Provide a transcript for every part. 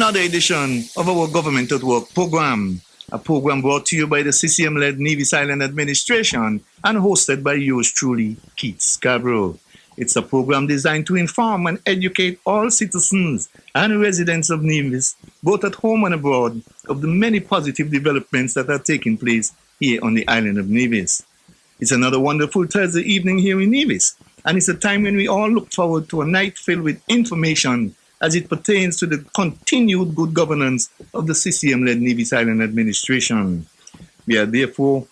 another edition of our Government at Work program, a program brought to you by the CCM-led Nevis Island Administration and hosted by yours truly, Keith Scarborough. It's a program designed to inform and educate all citizens and residents of Nevis, both at home and abroad, of the many positive developments that are taking place here on the island of Nevis. It's another wonderful Thursday evening here in Nevis, and it's a time when we all look forward to a night filled with information as it pertains to the continued good governance of the CCM-led Nevis Island Administration. We are therefore,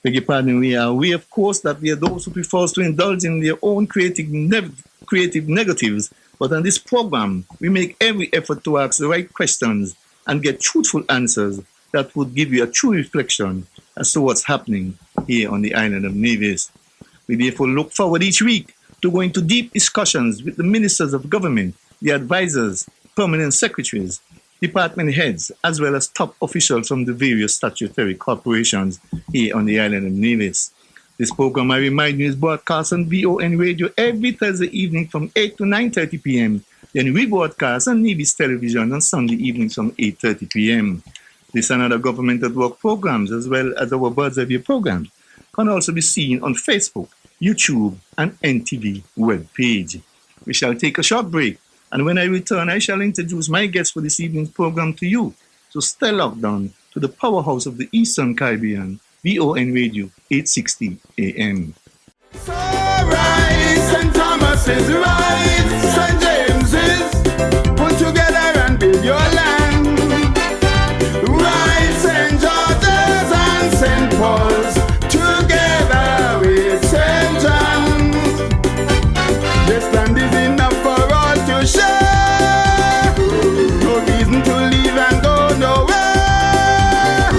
we are aware, of course, that there are those who prefer to indulge in their own creative negatives, but on this program, we make every effort to ask the right questions and get truthful answers that would give you a true reflection as to what's happening here on the island of Nevis. We therefore look forward each week to go into deep discussions with the ministers of government, the advisors, permanent secretaries, department heads, as well as top officials from the various statutory corporations here on the island of Nevis. This program, I remind you, is broadcast on VON Radio every Thursday evening from 8 to 9:30 p.m. Then rebroadcast on Nevis Television on Sunday evenings from 8:30 p.m. This and other Government at Work programs, as well as our Birds of View programs, can also be seen on Facebook, YouTube, and NTV webpage. We shall take a short break, and when I return, I shall introduce my guest for this evening's program to you. So stay locked on to the powerhouse of the Eastern Caribbean, VON Radio, 860 AM. So right, St. Thomas is right, St. James is put together and build your land. Right, St. George's and St. Paul's together with St. John's. This land is enough for all to share. No reason to leave and go nowhere.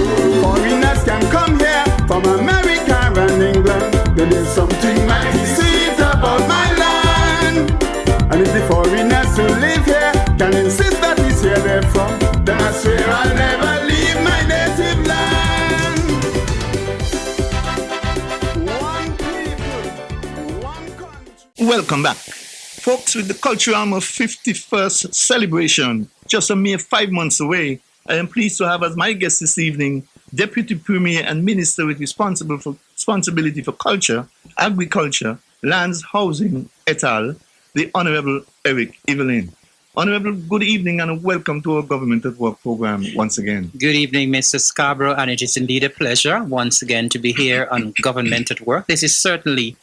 Foreigners can come here from America and England. Then there's something mighty sweet about my land. And if the foreigners who live here can insist that it's here they're from, then I swear I'll never leave my native land. One people, one country. Welcome back. Folks, with the Cultural Armor 51st celebration just a mere 5 months away, I am pleased to have as my guest this evening Deputy Premier and Minister with responsibility for culture, agriculture, lands, housing, et al., the Honorable Eric Evelyn. Honorable, good evening and welcome to our Government at Work program once again. Good evening, Mr. Scarborough, and it is indeed a pleasure once again to be here on Government at Work. This is certainly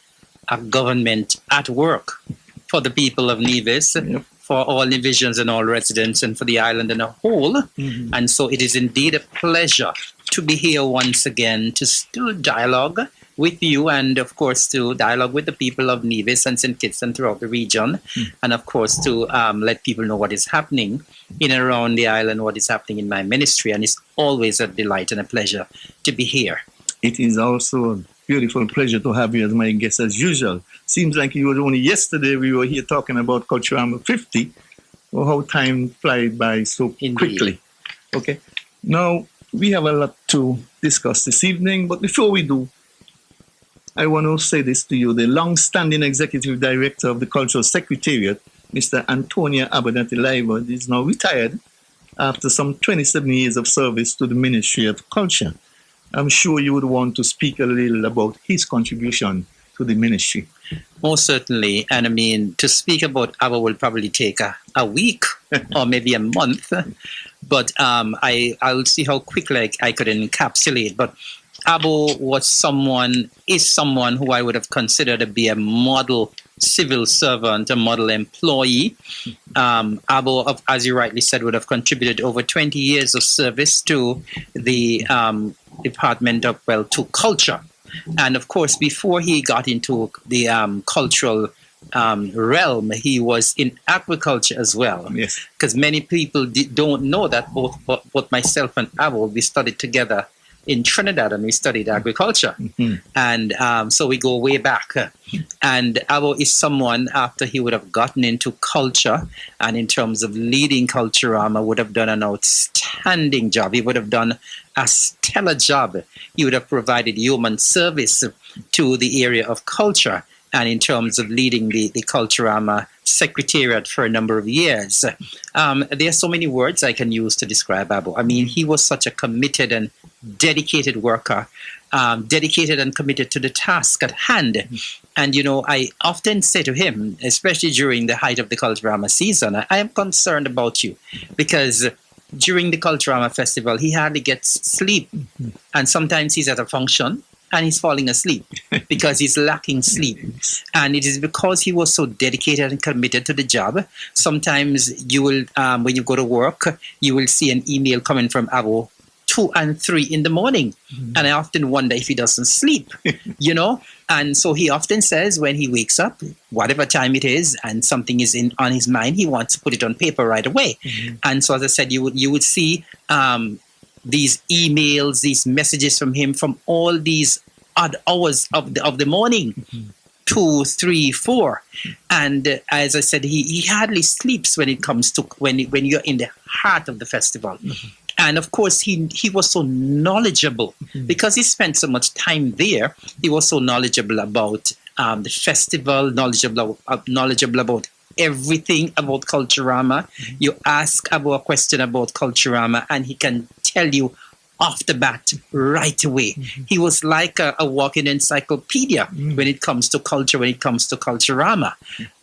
a government at work for the people of Nevis, yep, for all Nevisians and all residents, and for the island in a whole. Mm-hmm. And so it is indeed a pleasure to be here once again to still dialogue with you, and of course to dialogue with the people of Nevis and St. Kitts and throughout the region, and of course to let people know what is happening in and around the island, what is happening in my ministry, and it's always a delight and a pleasure to be here. It is also a beautiful pleasure to have you as my guest as usual. Seems like it was only yesterday we were here talking about Culture Armor 50, or how time flies by so quickly. Okay, now we have a lot to discuss this evening, but before we do, I want to say this to you. The long-standing Executive Director of the Cultural Secretariat, Mr. Antonio Abernathy-Leiva, is now retired after some 27 years of service to the Ministry of Culture. I'm sure you would want to speak a little about his contribution to the ministry. Most certainly. And I mean, to speak about Abba will probably take a week or maybe a month. But I'll see how quickly I could encapsulate. But Abo is someone who I would have considered to be a model civil servant, a model employee. Abo, as you rightly said, would have contributed over 20 years of service to the Department of, to culture. And of course, before he got into the cultural realm, he was in agriculture as well. Yes. Because many people don't know that both myself and Abo, we studied together in Trinidad, and we studied agriculture. Mm-hmm. And so we go way back. And Abo is someone, after he would have gotten into culture, and in terms of leading Culturama, would have done an outstanding job. He would have done a stellar job. He would have provided human service to the area of culture. and in terms of leading the Culturama Secretariat for a number of years. There are so many words I can use to describe Abu. I mean, he was such a committed and dedicated worker, dedicated and committed to the task at hand. And, I often say to him, especially during the height of the Culturama season, I am concerned about you, because during the Culturama festival, he hardly gets sleep. And sometimes he's at a function and he's falling asleep because he's lacking sleep. And it is because he was so dedicated and committed to the job. Sometimes you will, when you go to work, you will see an email coming from Abu 2 and 3 in the morning. And I often wonder if he doesn't sleep, And so he often says when he wakes up, whatever time it is, and something is on his mind, he wants to put it on paper right away. And so, as I said, you would see these emails, these messages from him from all these odd hours of the morning, 2, 3, 4. And as I said, he hardly sleeps when it comes to when you're in the heart of the festival. And of course, he was so knowledgeable because he spent so much time there. He was so knowledgeable about the festival, knowledgeable about everything about Culturama. You ask Abu a question about Culturama, and he can tell you off the bat right away. He was like a walking encyclopedia when it comes to culture, when it comes to Culturama.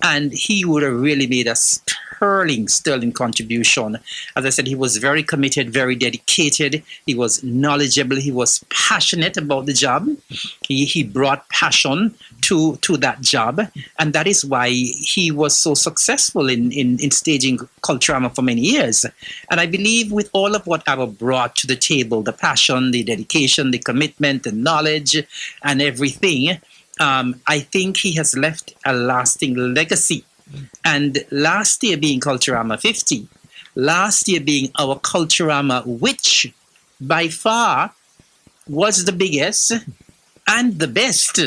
And he would have really made a sterling contribution. As I said, he was very committed, very dedicated. He was knowledgeable. He was passionate about the job. He brought passion to that job. And that is why he was so successful in staging Culturama for many years. And I believe with all of what Abu brought to the table, the passion, the dedication, the commitment, the knowledge, and everything, I think he has left a lasting legacy. And last year being Culturama 50, last year being our Culturama, which by far was the biggest and the best,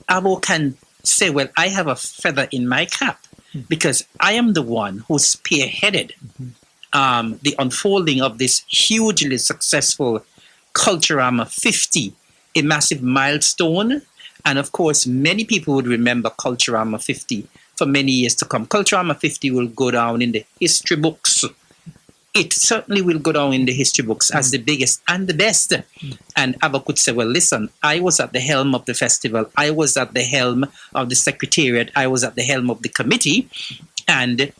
Abu can say, well, I have a feather in my cap because I am the one who spearheaded the unfolding of this hugely successful Culturama 50, a massive milestone. And of course, many people would remember Culturama 50 for many years to come. Culturama 50 will go down in the history books. It certainly will go down in the history books as the biggest and the best. And Abu could say, well, listen, I was at the helm of the festival. I was at the helm of the secretariat. I was at the helm of the committee. And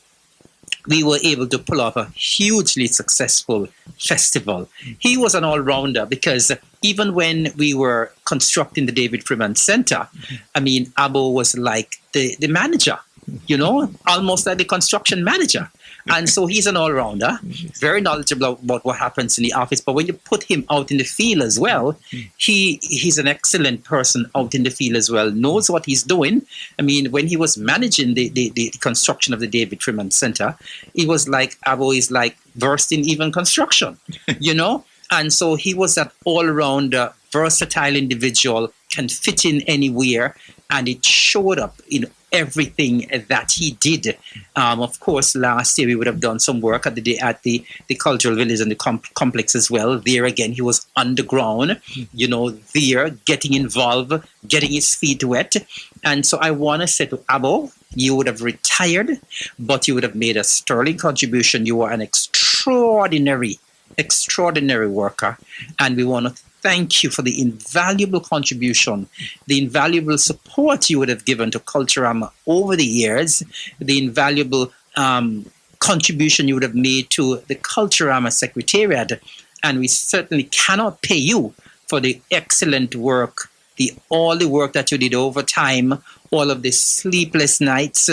we were able to pull off a hugely successful festival. He was an all-rounder because even when we were constructing the David Freeman Center, I mean, Abu was like the manager, almost like the construction manager. And so he's an all-rounder, very knowledgeable about what happens in the office. But when you put him out in the field as well, he's an excellent person out in the field as well, knows what he's doing. I mean, when he was managing the construction of the David Freeman Center, it was like Abu is like versed in even construction, And so he was that all-rounder, versatile individual, can fit in anywhere, and it showed up in everything that he did. Of course, last year we would have done some work at the cultural village and the complex as well. There again, he was underground, there getting involved, getting his feet wet. And so I want to say to Abu, you would have retired, but you would have made a sterling contribution. You were an extraordinary worker, and we want to thank you for the invaluable contribution, the invaluable support you would have given to Culturama over the years, the invaluable contribution you would have made to the Culturama Secretariat. And we certainly cannot pay you for the excellent work, all the work that you did over time, all of the sleepless nights,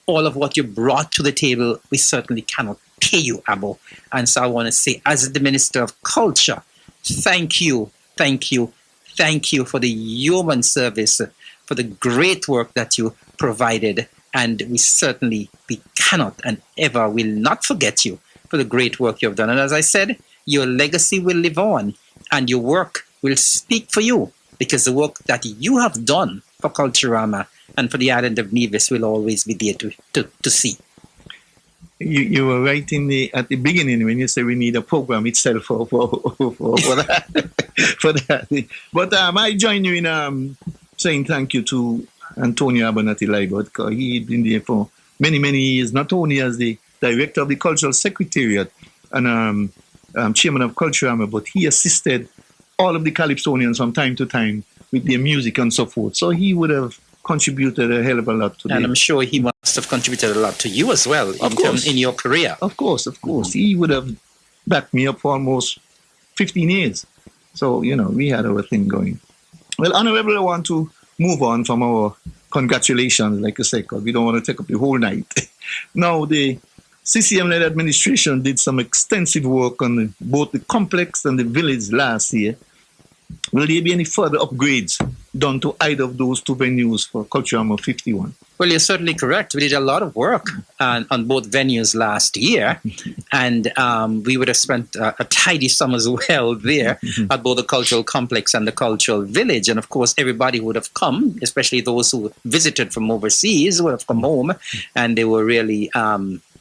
all of what you brought to the table. We certainly cannot pay you, Abu. And so I want to say, as the Minister of Culture, thank you for the human service, for the great work that you provided. And we cannot and ever will not forget you for the great work you have done. And as I said, your legacy will live on and your work will speak for you, because the work that you have done for Culturama and for the island of Nevis will always be there to see. You were right at the beginning when you say we need a program itself for that. For that. But I join you in saying thank you to Antonio Abernathy Library, because he'd been there for many, many years, not only as the director of the Cultural Secretariat and chairman of Culturama, but he assisted all of the Calypsonians from time to time with their music and so forth. So he would have contributed a hell of a lot to And I'm sure he must have contributed a lot to you as well in your career. Of course. He would have backed me up for almost 15 years. So, we had our thing going. Well, Honorable, I want to move on from our congratulations, like I said, because we don't want to take up the whole night. Now, the CCM-led administration did some extensive work on both the complex and the village last year. Will there be any further upgrades done to either of those two venues for Culturama 51? Well, you're certainly correct. We did a lot of work on both venues last year, and we would have spent a tidy sum as well there at both the cultural complex and the cultural village. And of course, everybody would have come, especially those who visited from overseas, would have come home, and they were really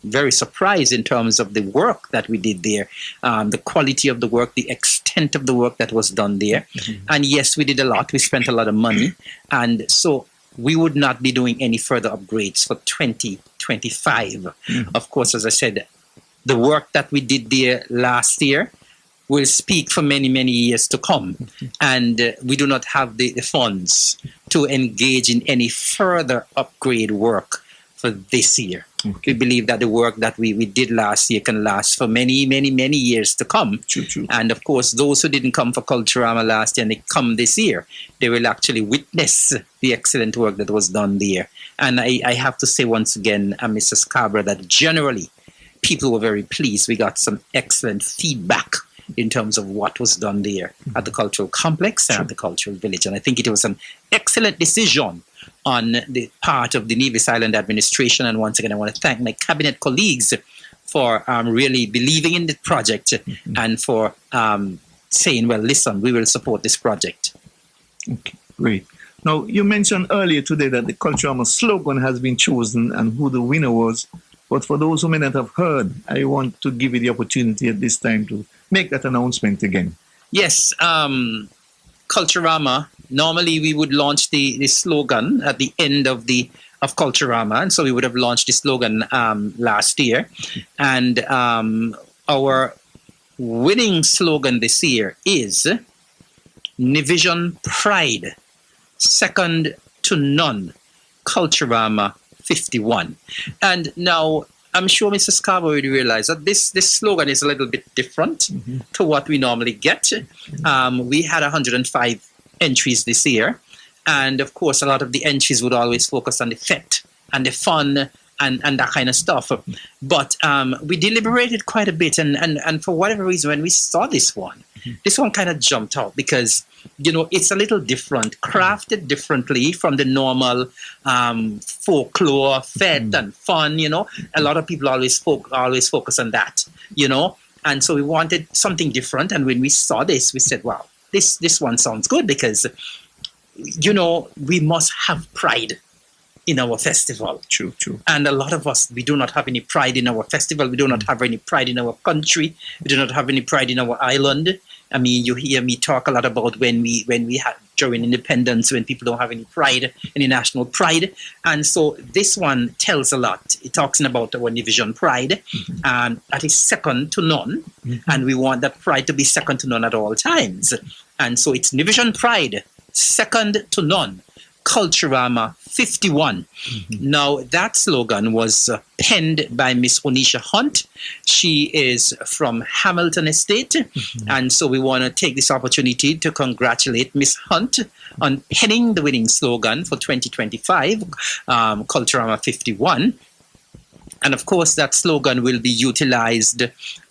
very surprised in terms of the work that we did there, the quality of the work, the extent of the work that was done there. And yes, we did a lot. We spent a lot of money. And so we would not be doing any further upgrades for 2025. Of course, as I said, the work that we did there last year will speak for many, many years to come. And we do not have the funds to engage in any further upgrade work for this year. We believe that the work that we did last year can last for many, many, many years to come. True. And of course, those who didn't come for Culturama last year and they come this year, they will actually witness the excellent work that was done there. And I have to say once again, Mr. Scarborough, that generally people were very pleased. We got some excellent feedback in terms of what was done there at the cultural complex and at the cultural village. And I think it was an excellent decision on the part of the Nevis Island Administration. And once again, I want to thank my cabinet colleagues for really believing in the project and for saying, well, listen, we will support this project. Okay, great. Now, you mentioned earlier today that the Culturama slogan has been chosen and who the winner was. But for those who may not have heard, I want to give you the opportunity at this time to make that announcement again. Yes, Culturama, normally we would launch the slogan at the end of Culturama, and so we would have launched the slogan last year. And our winning slogan this year is Nevision Pride, second to none, Culturama 51. And now I'm sure Mr. Scarborough would realize that this slogan is a little bit different to what we normally get. We had 105 entries this year. And of course, a lot of the entries would always focus on the fete and the fun and that kind of stuff. But we deliberated quite a bit. And for whatever reason, when we saw this one kind of jumped out because, it's a little different, crafted differently from the normal folklore, fete and fun, A lot of people always focus on that, And so we wanted something different. And when we saw this, we said, wow, this one sounds good because, we must have pride in our festival. True. And a lot of us, we do not have any pride in our festival. We do not have any pride in our country. We do not have any pride in our island. I mean, you hear me talk a lot about when we had during independence, when people don't have any pride, any national pride. And so this one tells a lot. It talks about our Nevision Pride, that is second to none. And we want that pride to be second to none at all times. And so it's Nevision Pride, second to none, Culturama 51. Now, that slogan was penned by Miss Onisha Hunt. She is from Hamilton Estate. And so we want to take this opportunity to congratulate Miss Hunt on penning the winning slogan for 2025, Culturama 51. And of course, that slogan will be utilized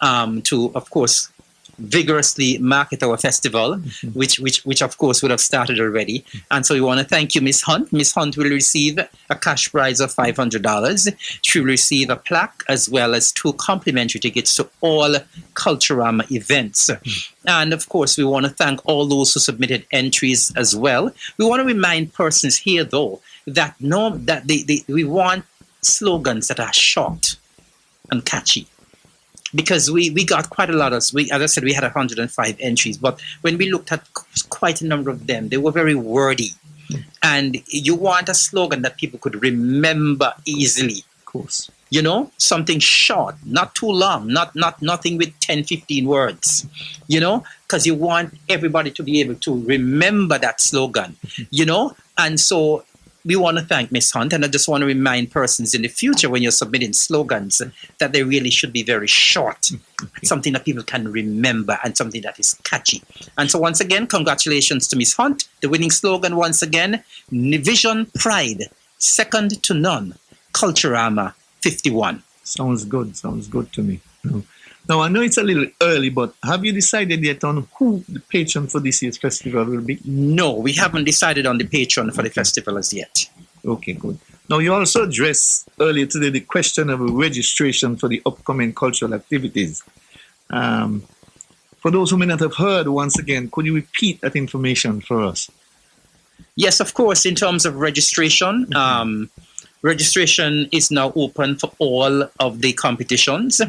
to, of course, vigorously market our festival, which of course would have started already. And so we want to thank you, Miss Hunt. Miss Hunt will receive a cash prize of $500. She will receive a plaque as well as 2 complimentary tickets to all Culturama events. And of course, we want to thank all those who submitted entries as well. We want to remind persons here, though, that we want slogans that are short and catchy. Because we got quite a lot of, as I said, we had 105 entries, but when we looked at quite a number of them, they were very wordy And you want a slogan that people could remember easily. Of course. You know, something short, not too long, nothing with 10, 15 words, you know, because you want everybody to be able to remember that slogan, you know. And so we want to thank Miss Hunt, and I just want to remind persons in the future when you're submitting slogans that they really should be very short, something that people can remember and something that is catchy. And so once again, congratulations to Miss Hunt. The winning slogan once again, Vision Pride, second to none, Culturama 51. Sounds good to me. Now, I know it's a little early, but have you decided yet on who the patron for this year's festival will be? No, we haven't decided on the patron for the festival as yet. Okay, good. Now, you also addressed earlier today the question of registration for the upcoming cultural activities. For those who may not have heard, once again, could you repeat that information for us? Yes, of course. In terms of registration, registration is now open for all of the competitions.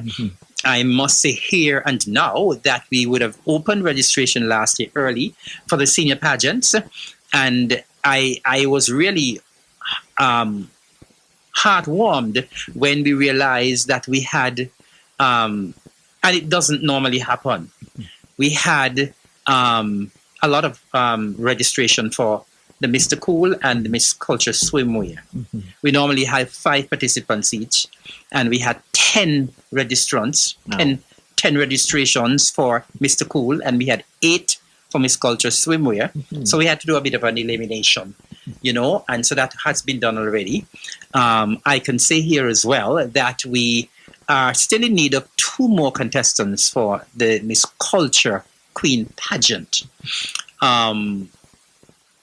I must say here and now that we would have opened registration last year early for the senior pageants. And I was really heartwarmed when we realized that we had, and it doesn't normally happen, we had a lot of registration for the Mr. Cool and the Miss Culture Swimwear. We normally have 5 participants each, and we had 10 registrants, 10 registrations for Mr. Cool, and we had 8 for Miss Culture Swimwear. So we had to do a bit of an elimination, you know, and so that has been done already. I can say here as well that we are still in need of 2 more contestants for the Miss Culture Queen pageant.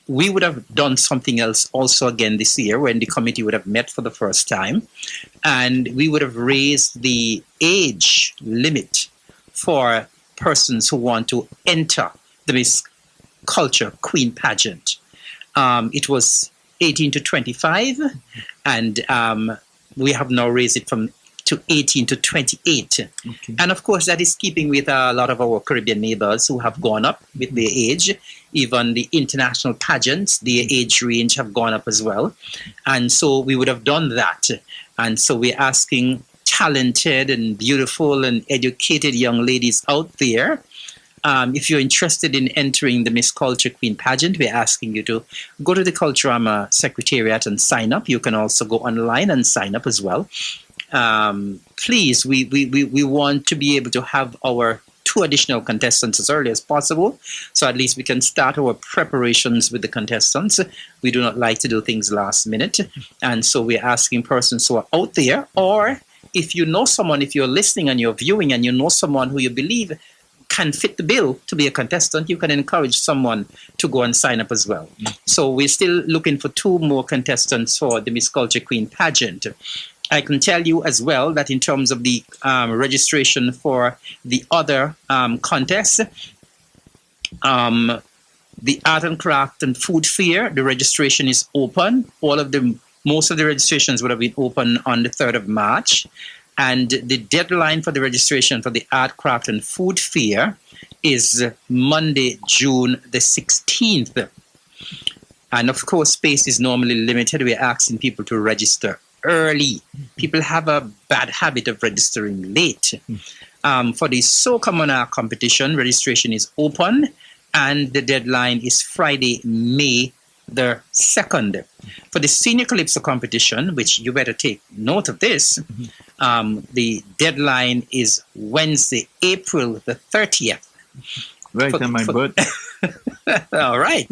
We would have done something else also again this year when the committee would have met for the first time, and we would have raised the age limit for persons who want to enter the Miss Culture Queen pageant. It was 18 to 25, and we have now raised it to 18 to 28. Okay. And of course, that is keeping with a lot of our Caribbean neighbors who have gone up with their age. Even the international pageants, their age range have gone up as well. And so we would have done that. And so we're asking talented and beautiful and educated young ladies out there, if you're interested in entering the Miss Culture Queen pageant, we're asking you to go to the Culturama Secretariat and sign up. You can also go online and sign up as well. Please, we want to be able to have our 2 additional contestants as early as possible, so at least we can start our preparations with the contestants. We do not like to do things last minute, and so we're asking persons who are out there, or if you know someone, if you're listening and you're viewing and you know someone who you believe can fit the bill to be a contestant, you can encourage someone to go and sign up as well. So we're still looking for 2 more contestants for the Miss Culture Queen pageant. I can tell you as well that in terms of the registration for the other contests, the Art and Craft and Food Fair, the registration is open. Most of the registrations would have been open on the 3rd of March. And the deadline for the registration for the Art, Craft and Food Fair is Monday, June the 16th. And of course, space is normally limited. We're asking people to register early. People have a bad habit of registering late. For the Soca Monarch competition, registration is open, and the deadline is Friday, May the 2nd. For the Senior Calypso competition, which you better take note of this, the deadline is Wednesday, April the 30th. Right on my birthday. All right.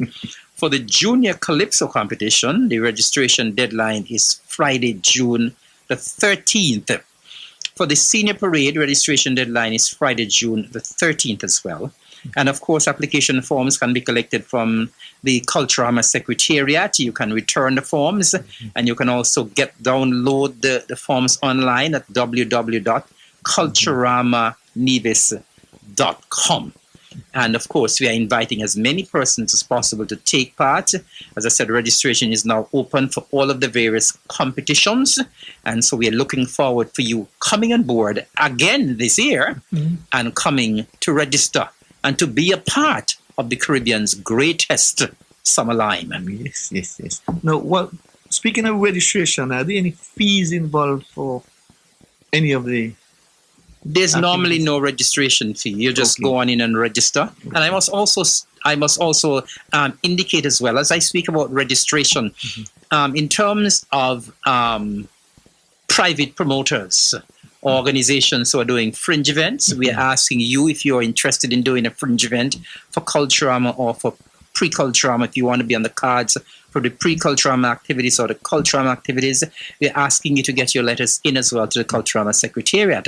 For the Junior Calypso competition, the registration deadline is Friday, June the 13th. For the Senior Parade, registration deadline is Friday, June the 13th as well. And of course, application forms can be collected from the Culturama Secretariat. You can return the forms, and you can also download the forms online at www.culturamanevis.com. And of course, we are inviting as many persons as possible to take part. As I said, registration is now open for all of the various competitions. And so we are looking forward for you coming on board again this year and coming to register and to be a part of the Caribbean's greatest summer lime. Yes. Now, speaking of registration, are there any fees involved for any of the There's activities? normally no registration fee. You just Okay. go on in and register. And I must also indicate as well, as I speak about registration, in terms of private promoters, organizations who are doing fringe events, we are asking you if you're interested in doing a fringe event for Culturama or for pre-Culturama, if you want to be on the cards for the pre-Culturama activities or the Culturama activities, we're asking you to get your letters in as well to the Culturama Secretariat,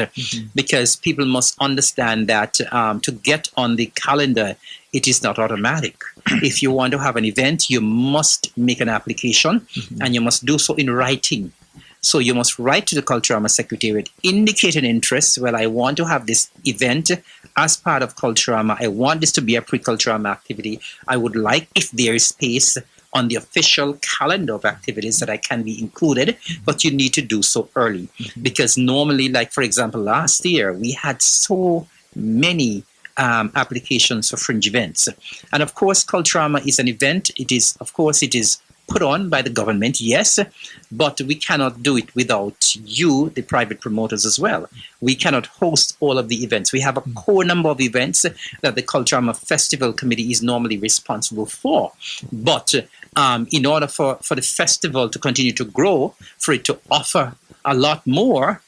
because people must understand that to get on the calendar, it is not automatic. If you want to have an event, you must make an application and you must do so in writing. So you must write to the Culturama Secretariat, indicate an interest. Well, I want to have this event as part of Culturama. I want this to be a pre-Culturama activity. I would like, if there is space on the official calendar of activities, that I can be included, but you need to do so early. Because normally, like for example, last year, we had so many applications for fringe events. And of course, Culturama is an event. It is put on by the government, yes, but we cannot do it without you, the private promoters, as well. We cannot host all of the events. We have a core number of events that the Culturama Festival Committee is normally responsible for. But in order for the festival to continue to grow, for it to offer a lot more,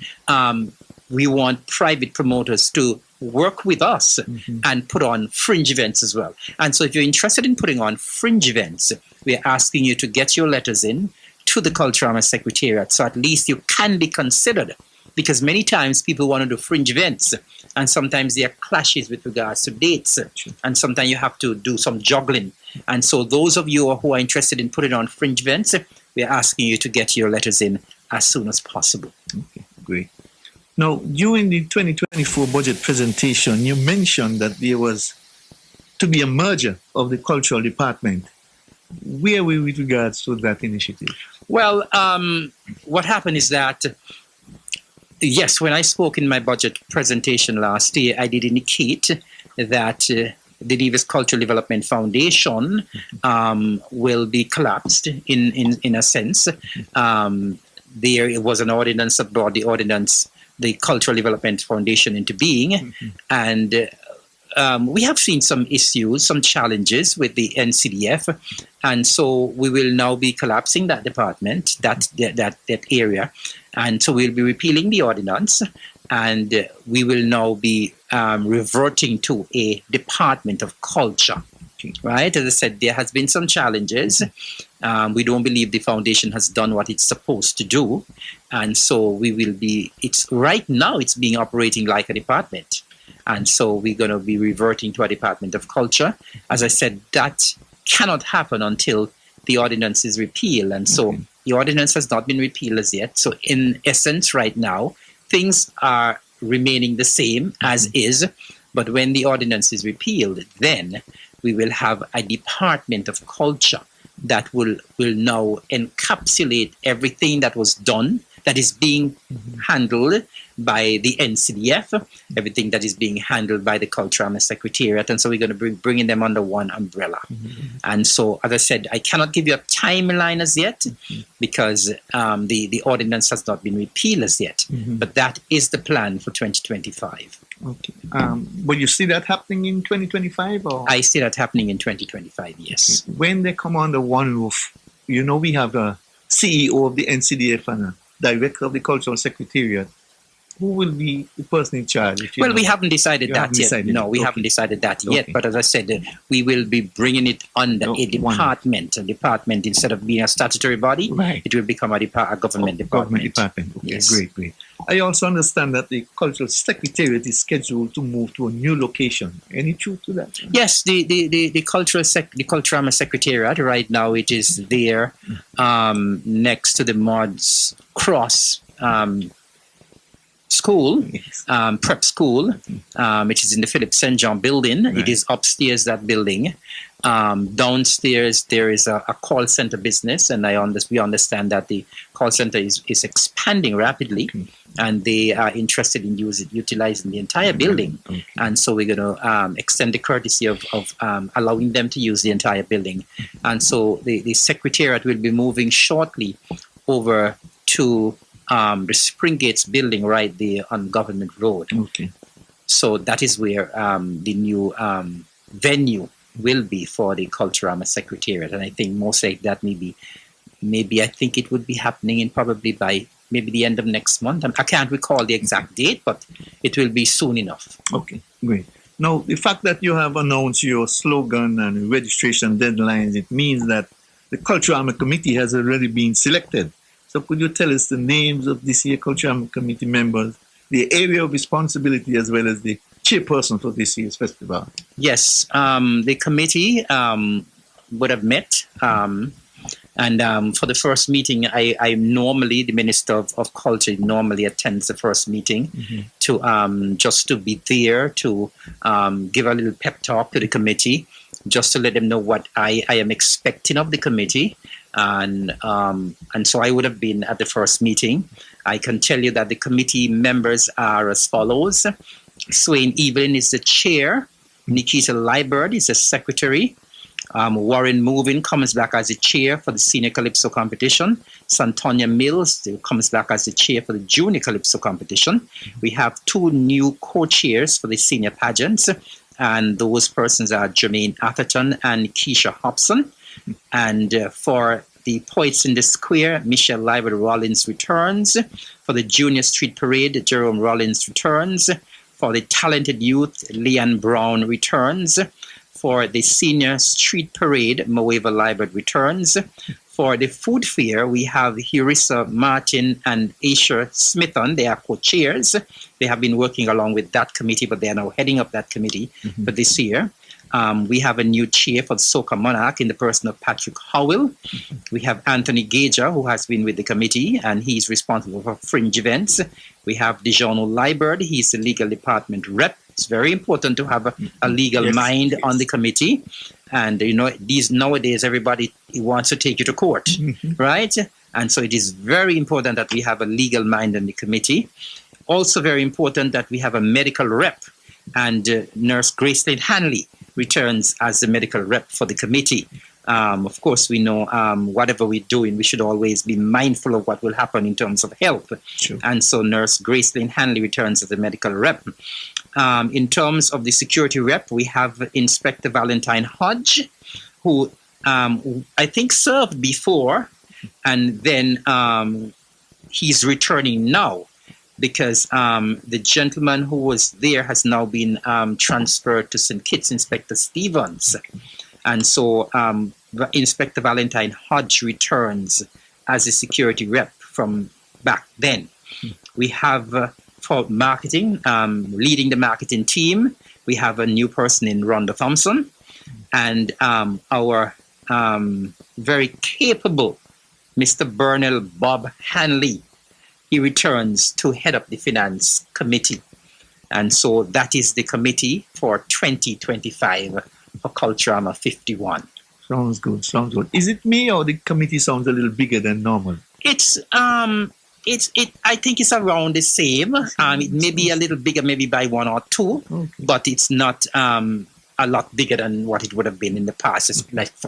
we want private promoters to work with us and put on fringe events as well. And so if you're interested in putting on fringe events, we're asking you to get your letters in to the Culturama Secretariat, so at least you can be considered. Because many times people want to do fringe events, and sometimes there are clashes with regards to dates, and sometimes you have to do some juggling. And so those of you who are interested in putting on fringe events, we're asking you to get your letters in as soon as possible. Okay, great. Now, during the 2024 budget presentation, you mentioned that there was to be a merger of the cultural department. Where are we with regards to that initiative? Well, what happened is that, yes, when I spoke in my budget presentation last year, I did indicate that the Nevis Cultural Development Foundation will be collapsed in a sense. There was an ordinance that brought the Cultural Development Foundation into being, and we have seen some issues, some challenges with the NCDF, and so we will now be collapsing that department, that area, and so we'll be repealing the ordinance, and we will now be reverting to a Department of Culture. Right, as I said, there has been some challenges. We don't believe the foundation has done what it's supposed to do, and so we will be. It's right now. It's being operating like a department, and so we're going to be reverting to a Department of Culture. As I said, that cannot happen until the ordinance is repealed, and so the ordinance has not been repealed as yet. So, in essence, right now, things are remaining the same as is. But when the ordinance is repealed, then we will have a Department of Culture that will now encapsulate everything that was done, that is being handled by the NCDF, everything that is being handled by the Culturama Secretariat. And so we're going to be bringing them under one umbrella. And so, as I said, I cannot give you a timeline as yet because the ordinance has not been repealed as yet. But that is the plan for 2025. Okay. Will you see that happening in 2025? Or? I see that happening in 2025, yes. Okay. When they come under one roof, you know, we have a CEO of the NCDF and a director of the Cultural Secretariat. Who will be the person in charge? Well, we haven't decided that yet. No, we haven't decided that yet. But as I said, we will be bringing it under a department. A department, instead of being a statutory body, it will become a government department. Government department. Okay, yes. Great. I also understand that the Cultural Secretariat is scheduled to move to a new location. Any truth to that? Yes, the Culturama Secretariat, right now it is there next to the Mods Cross school, prep school, which is in the Philip St. John building. Right. It is upstairs, that building. Downstairs, there is a call center business, and we understand that the call center is expanding rapidly. and they are interested in utilizing the entire building. And so we're going to extend the courtesy of allowing them to use the entire building. And so the Secretariat will be moving shortly over to the Spring Gates building right there on Government Road. Okay. So that is where the new venue will be for the Culturama Secretariat. And I think most like that maybe I think it would be happening in probably by maybe the end of next month. I can't recall the exact date, but it will be soon enough. Okay, great. Now, the fact that you have announced your slogan and registration deadlines, it means that the Culturama Committee has already been selected. So could you tell us the names of this year's Culturama Committee members, the area of responsibility, as well as the chairperson for this year's festival? Yes, the committee would have met. And for the first meeting, I normally, the Minister of Culture normally attends the first meeting to just to be there, to give a little pep talk to the committee, just to let them know what I am expecting of the committee. And so I would have been at the first meeting. I can tell you that the committee members are as follows. Swain Evelyn is the chair. Nikita Liebert is the secretary. Warren Movin comes back as the chair for the Senior Calypso competition. Santonia Mills comes back as the chair for the Junior Calypso competition. We have 2 new co-chairs for the senior pageants, and those persons are Jermaine Atherton and Keisha Hobson. And for the Poets in the Square, Michelle Liebert Rollins returns. For the Junior Street Parade, Jerome Rollins returns. For the Talented Youth, Leanne Brown returns. For the Senior Street Parade, Moeva Liebert returns. For the Food Fair, we have Hirissa Martin and Aisha Smithon. They are co-chairs. They have been working along with that committee, but they are now heading up that committee for this year. We have a new chair for the Soca Monarch in the person of Patrick Howell. We have Anthony Gager, who has been with the committee, and he's responsible for fringe events. We have Dijono Liebert. He's the legal department rep. It's very important to have a legal mind on the committee. And, you know, nowadays, everybody wants to take you to court, right? And so it is very important that we have a legal mind on the committee. Also very important that we have a medical rep. And Nurse Gracelyn Hanley returns as the medical rep for the committee. Of course, we know whatever we're doing, we should always be mindful of what will happen in terms of health. Sure. And And so Nurse Gracelyn Hanley returns as the medical rep. In terms of the security rep, we have Inspector Valentine Hodge, who I think served before, and then he's returning now, because the gentleman who was there has now been transferred to St. Kitts, Inspector Stevens. And so Inspector Valentine Hodge returns as a security rep from back then. We have for marketing, leading the marketing team, we have a new person in Rhonda Thompson, and our very capable Mr. Bernal Bob Hanley. He returns to head up the finance committee. And so that is the committee for 2025 for Culturama 51. sounds good, sounds good. Is it me, or the committee sounds a little bigger than normal? It's I think it's around the same. It may be a little bigger, maybe by 1 or 2, but it's not a lot bigger than what it would have been in the past,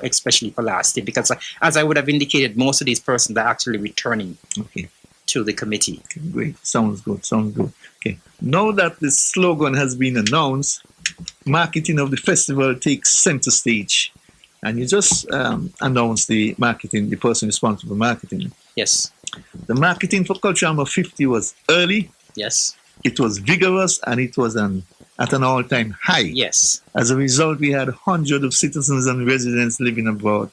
especially for last year, because as I would have indicated, most of these persons are actually returning to the committee. Okay, great. Sounds good. Sounds good. Okay. Now that the slogan has been announced, marketing of the festival takes center stage. And you just announced the person responsible for marketing. Yes. The marketing for Culturama 50 was early. Yes. It was vigorous, and it was at an all-time high. Yes. As a result, we had hundreds of citizens and residents living abroad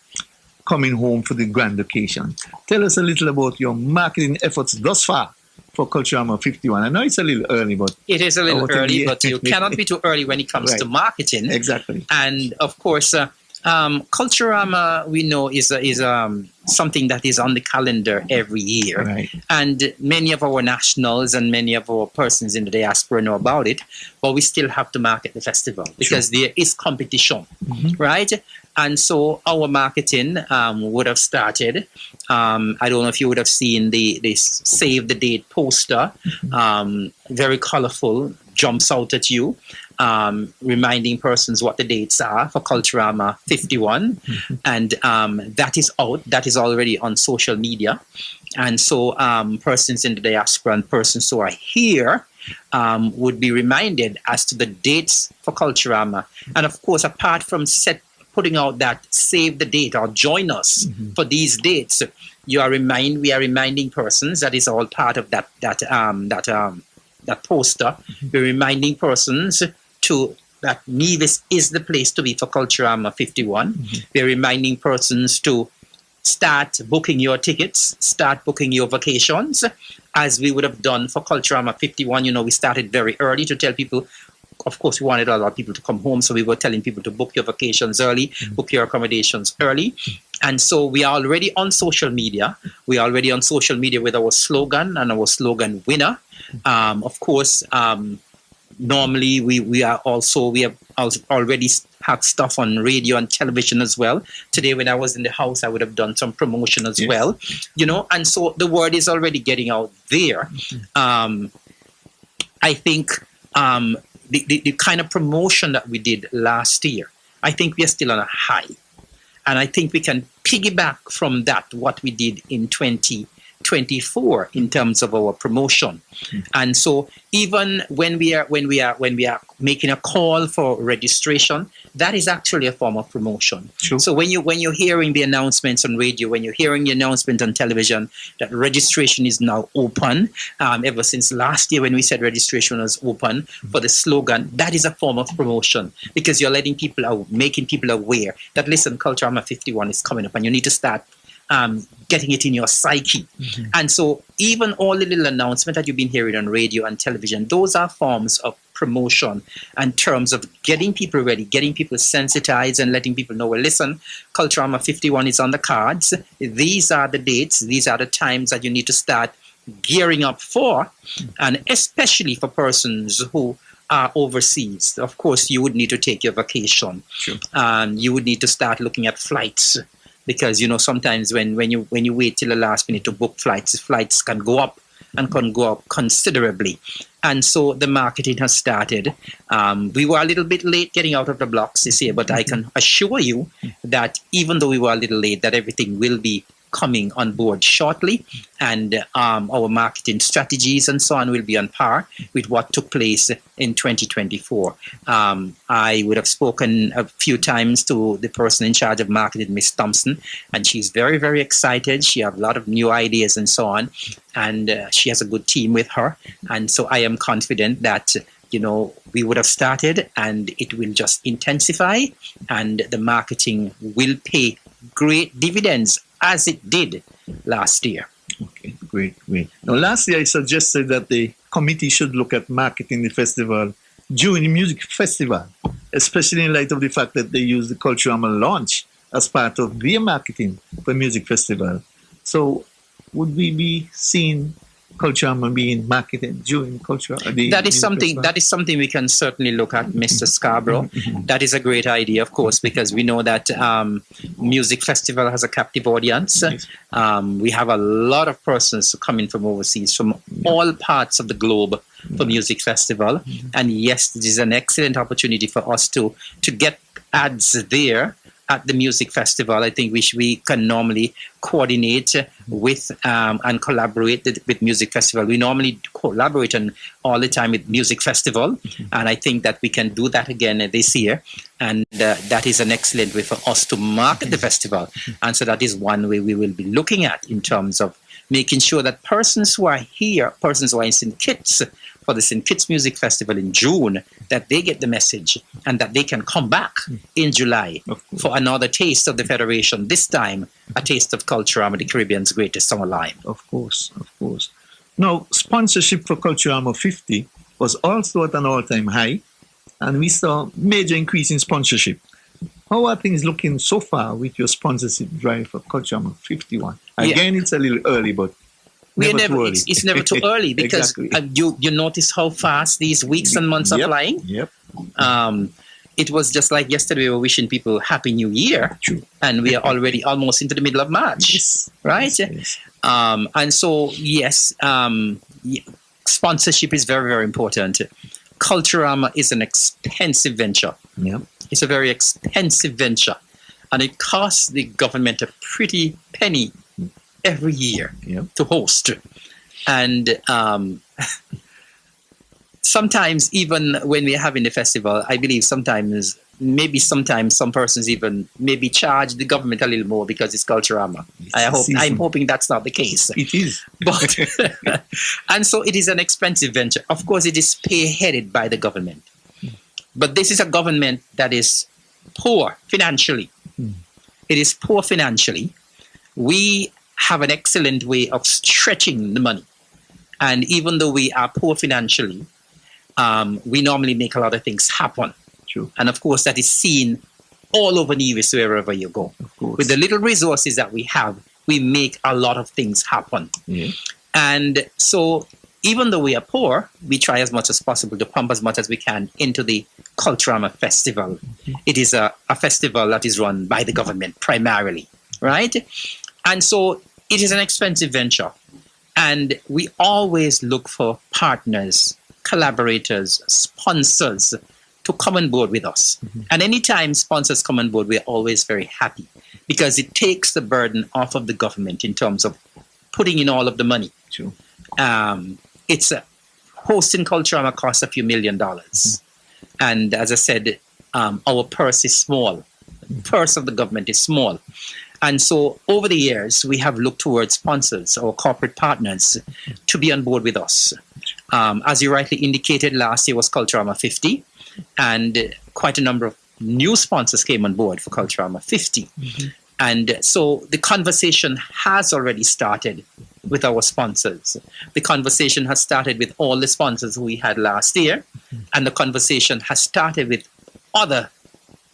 coming home for the grand occasion. Tell us a little about your marketing efforts thus far for Culturama 51. I know it's a little early, but... It is a little early, but you cannot be too early when it comes to marketing. Exactly. And, of course, Culturama, we know, is something that is on the calendar every year. Right. And many of our nationals and many of our persons in the diaspora know about it, but we still have to market the festival because there is competition, right? And so our marketing would have started. I don't know if you would have seen the Save the Date poster, very colorful, jumps out at you, reminding persons what the dates are for Culturama 51. And that is out, that is already on social media. And so persons in the diaspora and persons who are here would be reminded as to the dates for Culturama. And of course, apart from putting out that save the date or join us for these dates, we are reminding persons, that is all part of that poster. We're reminding persons that Nevis is the place to be for Culturama 51. We're reminding persons to start booking your tickets, start booking your vacations, as we would have done for Culturama 51. You know, we started very early to tell people. Of course, we wanted a lot of people to come home, so we were telling people to book your vacations early, book your accommodations early. And so we are already on social media. We are already on social media with our slogan and our slogan winner. Of course, normally we have already have stuff on radio and television as well. Today, when I was in the house, I would have done some promotion as well, you know, and so the word is already getting out there. I think the kind of promotion that we did last year, I think we are still on a high. And I think we can piggyback from that, what we did in 2024 in terms of our promotion. And so even when we are making a call for registration, that is actually a form of promotion. Sure. So when you're hearing the announcements on radio, when you're hearing the announcement on television that registration is now open, ever since last year when we said registration was open for the slogan, that is a form of promotion because you're letting people out, making people aware that, listen, Culturama 51 is coming up and you need to start getting it in your psyche. And so even all the little announcements that you've been hearing on radio and television, those are forms of promotion in terms of getting people ready, getting people sensitized and letting people know, well, listen, Culturama 51 is on the cards. These are the dates. These are the times that you need to start gearing up for, and especially for persons who are overseas. Of course, you would need to take your vacation. Sure. You would need to start looking at flights. Because, you know, sometimes when you wait till the last minute to book flights can go up and can go up considerably. And so the marketing has started. We were a little bit late getting out of the blocks this year, but I can assure you that even though we were a little late, that everything will be coming on board shortly, and our marketing strategies and so on will be on par with what took place in 2024. I would have spoken a few times to the person in charge of marketing, Miss Thompson, and she's very, very excited. She has a lot of new ideas and so on, and she has a good team with her. And so I am confident that, you know, we would have started and it will just intensify, and the marketing will pay great dividends as it did last year. Okay, great. Now, last year I suggested that the committee should look at marketing the festival during the music festival, especially in light of the fact that they use the Culturama launch as part of their marketing for music festival. So, would we be seeing Culturama being marketed during Culturama? That is something we can certainly look at, Mr. Scarborough. That is a great idea, of course, because we know that music festival has a captive audience. Yes. We have a lot of persons coming from overseas, from all parts of the globe for music festival. And yes, this is an excellent opportunity for us to get ads there at the music festival. I think we can normally coordinate with and collaborate with music festival. We normally collaborate all the time with music festival, and I think that we can do that again this year. And that is an excellent way for us to market the festival. And so that is one way we will be looking at in terms of making sure that persons who are here, persons who are in St. Kitts for the St. Kitts Music Festival in June, that they get the message and that they can come back in July for another taste of the Federation, this time a taste of Culturama, the Caribbean's greatest summer line. Of course. Now, sponsorship for Culturama 50 was also at an all-time high, and we saw major increase in sponsorship. How are things looking so far with your sponsorship drive for Culturama 51? Again, it's a little early, but never too early. It's never too early because Exactly. you notice how fast these weeks and months are flying. Yep. It was just like yesterday we were wishing people Happy New Year, True. and we are already almost into the middle of March, Yes. right? Yes. And so, yes, sponsorship is very, very important. Culturama is an expensive venture. Yep. It's a very expensive venture, and it costs the government a pretty penny every year Yep. to host. And sometimes, even when we're having the festival, I believe sometimes some persons even maybe charge the government a little more because it's Culturama. I'm hoping that's not the case. It is. But and so it is an expensive venture. Of course, it is spearheaded by the government. But this is a government that is poor financially. It is poor financially. We have an excellent way of stretching the money. And even though we are poor financially, we normally make a lot of things happen. True. And of course, that is seen all over Nevis, wherever you go. Of course. With the little resources that we have, we make a lot of things happen. Yeah. And so, even though we are poor, we try as much as possible to pump as much as we can into the Culturama Festival. It is a festival that is run by the government primarily, right? And so, it is an expensive venture. And we always look for partners, collaborators, sponsors to come on board with us. And anytime sponsors come on board, we're always very happy because it takes the burden off of the government in terms of putting in all of the money. True. It's hosting Culturama costs a few $1 million. And as I said, our purse is small. The purse of the government is small. And so over the years, we have looked towards sponsors or corporate partners to be on board with us. As you rightly indicated, last year was Culturama 50, and quite a number of new sponsors came on board for Culturama 50. And so the conversation has already started with our sponsors. The conversation has started with all the sponsors we had last year, and the conversation has started with other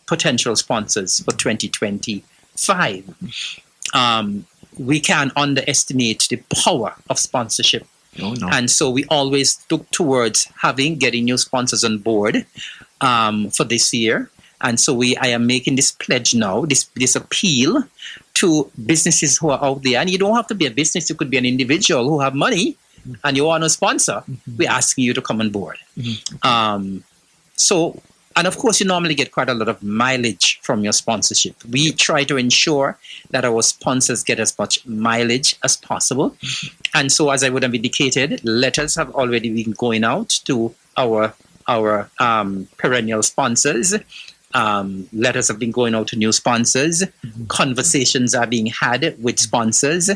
potential sponsors for 2025. We can't underestimate the power of sponsorship. No. And so we always look towards getting new sponsors on board for this year. And so I am making this pledge now, this appeal to businesses who are out there. And you don't have to be a business, you could be an individual who have money and you want to sponsor. We're asking you to come on board. And of course, you normally get quite a lot of mileage from your sponsorship. We try to ensure that our sponsors get as much mileage as possible. And so, as I would have indicated, letters have already been going out to our perennial sponsors. Letters have been going out to new sponsors. Conversations are being had with sponsors.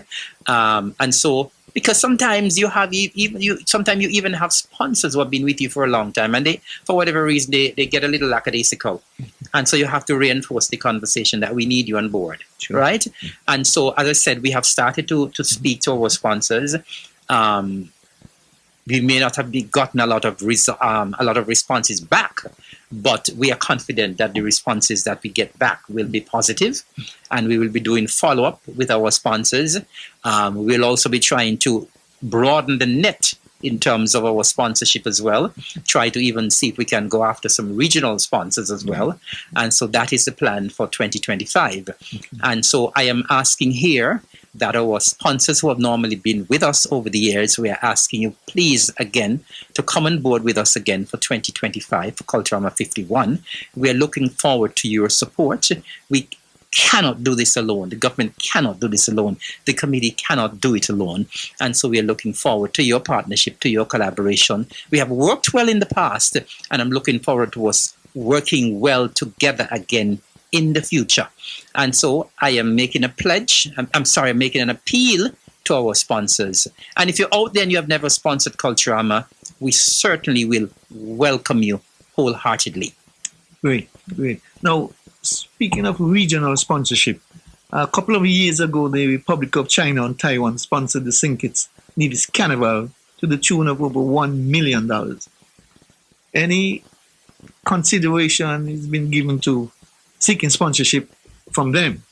And so, because sometimes you even have sponsors who have been with you for a long time, and they, for whatever reason, they get a little lackadaisical, and so you have to reinforce the conversation that we need you on board, right? And so, as I said, we have started to speak to our sponsors. We may not have gotten a lot of responses back, but we are confident that the responses that we get back will be positive, and we will be doing follow-up with our sponsors. We'll also be trying to broaden the net in terms of our sponsorship as well, try to even see if we can go after some regional sponsors as well. And so that is the plan for 2025. And so I am asking here that our sponsors who have normally been with us over the years, we are asking you please again to come on board with us again for 2025 for Culturama 51. We are looking forward to your support. We cannot do this alone. The government cannot do this alone. The committee cannot do it alone. And so we are looking forward to your partnership, to your collaboration. We have worked well in the past, and I'm looking forward to us working well together again in the future. And so I am making a pledge. I'm making an appeal to our sponsors. And if you're out there and you have never sponsored Culturama, we certainly will welcome you wholeheartedly. Great. Now, speaking of regional sponsorship, a couple of years ago, the Republic of China and Taiwan sponsored the St. Kitts Nevis Carnival to the tune of over $1 million. Any consideration has been given to seeking sponsorship from them?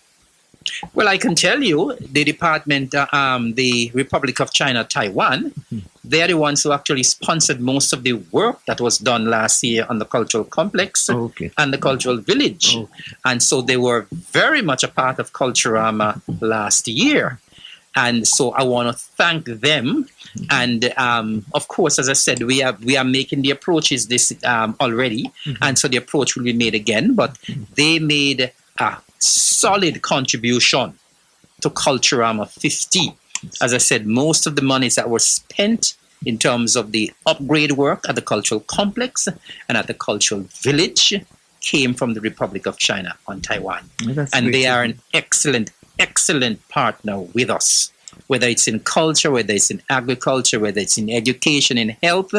Well, I can tell you, the department, the Republic of China, Taiwan, they're the ones who actually sponsored most of the work that was done last year on the cultural complex and the cultural village. And so they were very much a part of Culturama last year. And so I want to thank them. And of course, as I said, we are making the approaches this already. And so the approach will be made again. But they made a solid contribution to Culturama 50. As I said, most of the monies that were spent in terms of the upgrade work at the cultural complex and at the cultural village came from the Republic of China on Taiwan. And they are an excellent partner with us, whether it's in culture, whether it's in agriculture, whether it's in education, in health,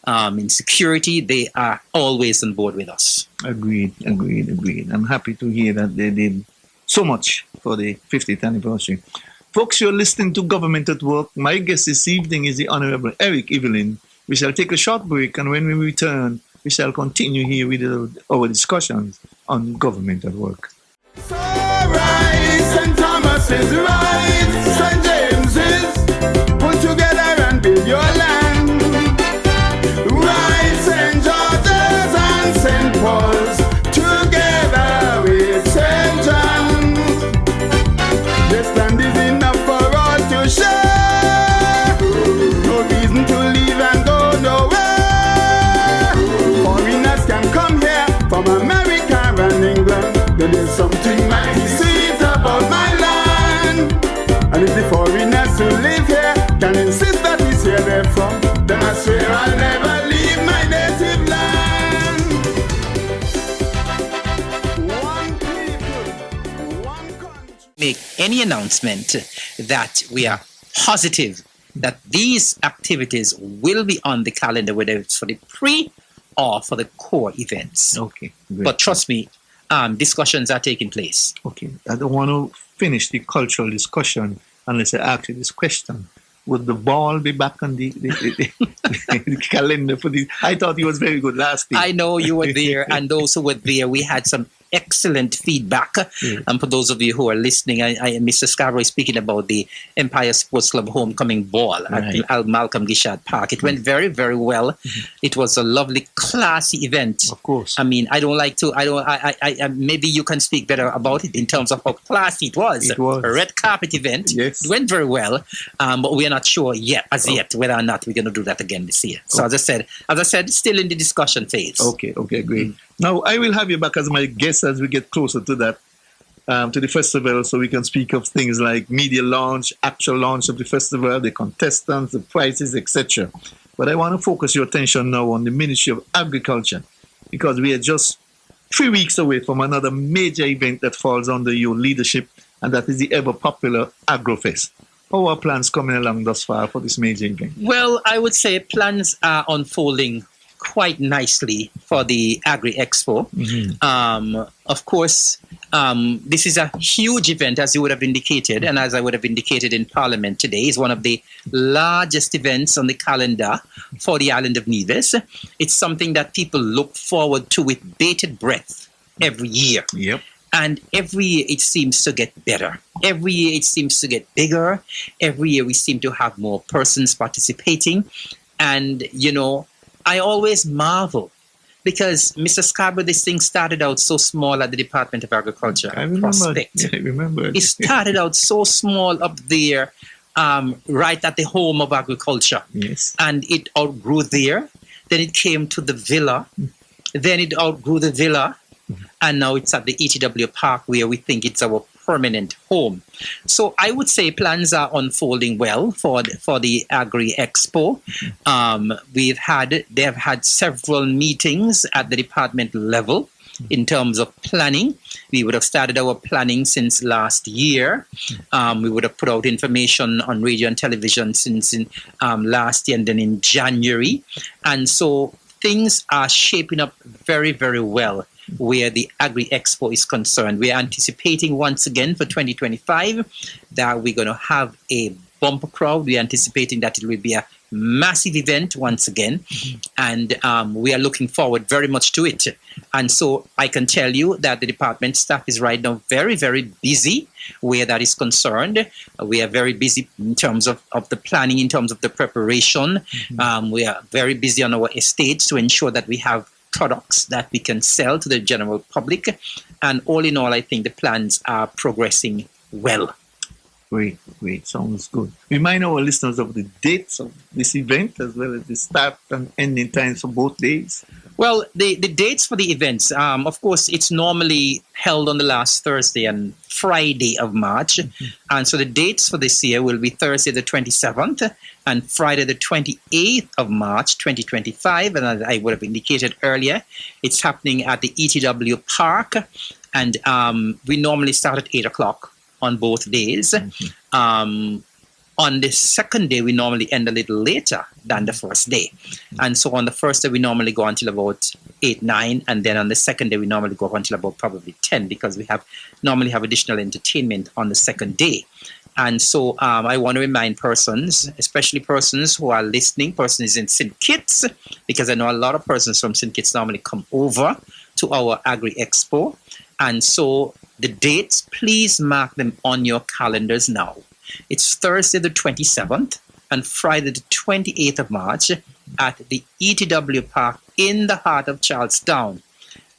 in security. They are always on board with us. Agreed. I'm happy to hear that they did so much for the 50th anniversary. Folks, you're listening to Government at Work. My guest this evening is the Honorable Eric Evelyn. We shall take a short break, and when we return, we shall continue here with our discussions on Government at Work. So right, St. Thomas is right, St. James is put together and build your land. Right, St. George's and St. Paul's together with St. John's. This land is enough for all to share. No reason to leave and go nowhere. Foreigners can come here from America and England. There is something mighty sweet about my land. And if the foreigners who live here can insist that it's here they're from, then I swear I'll never leave my native land. One people, one country. Make any announcement that we are positive that these activities will be on the calendar, whether it's for the pre or for the core events. Okay. Great. But trust me, discussions are taking place. Okay. I don't want to finish the cultural discussion unless I ask you this question. Would the ball be back on the calendar for the... I thought he was very good last year. I know you were there, and those who were there, we had some excellent feedback. And for those of you who are listening, Mr. Scarborough is speaking about the Empire Sports Club homecoming ball at Malcolm Gishad Park. It went very, very well. It was a lovely, classy event. Of course. I mean, maybe you can speak better about it in terms of how classy it was. It was. A red carpet event. Yes. It went very well, but we are not sure yet, whether or not we're going to do that again this year. So as I said, still in the discussion phase. Okay, great. Now, I will have you back as my guest as we get closer to that, to the festival, so we can speak of things like media launch, actual launch of the festival, the contestants, the prizes, etc. But I want to focus your attention now on the Ministry of Agriculture, because we are just 3 weeks away from another major event that falls under your leadership, and that is the ever-popular AgroFest. How are plans coming along thus far for this major event? Well, I would say plans are unfolding quite nicely for the Agri Expo. Of course, this is a huge event, as you would have indicated, and as I would have indicated in Parliament today. It's one of the largest events on the calendar for the island of Nevis. It's something that people look forward to with bated breath every year. Yep. And every year it seems to get better. Every year it seems to get bigger. Every year we seem to have more persons participating. And, I always marvel because, Mr. Scarborough, this thing started out so small at the Department of Agriculture. I remember. Prospect. I remember. It started out so small up there, right at the home of agriculture. Yes. And it outgrew there. Then it came to the villa. Then it outgrew the villa. And now it's at the ETW Park, where we think it's our permanent home. So I would say plans are unfolding well for the Agri Expo. They have had several meetings at the department level in terms of planning. We would have started our planning since last year. We would have put out information on radio and television since last year and then in January. And so things are shaping up very, very well where the Agri Expo is concerned. We are anticipating once again for 2025 that we're going to have a bumper crowd. We're anticipating that it will be a massive event once again, and we are looking forward very much to it. And so I can tell you that the department staff is right now very, very busy where that is concerned. We are very busy in terms of the planning, in terms of the preparation. We are very busy on our estates to ensure that we have products that we can sell to the general public. And all in all, I think the plans are progressing well. Great. Sounds good. Remind our listeners of the dates of this event as well as the start and ending times for both days. Well, the dates for the events, of course, it's normally held on the last Thursday and Friday of March. And so the dates for this year will be Thursday the 27th and Friday the 28th of March 2025. And as I would have indicated earlier, it's happening at the ETW Park. And we normally start at 8 o'clock on both days. On the second day, we normally end a little later than the first day. And so on the first day, we normally go until about 8, 9. And then on the second day, we normally go until about probably 10 because we normally have additional entertainment on the second day. And so I want to remind persons, especially persons who are listening, persons in St. Kitts, because I know a lot of persons from St. Kitts normally come over to our Agri Expo. And so the dates, please mark them on your calendars now. It's Thursday the 27th and Friday the 28th of March at the ETW Park in the heart of Charlestown.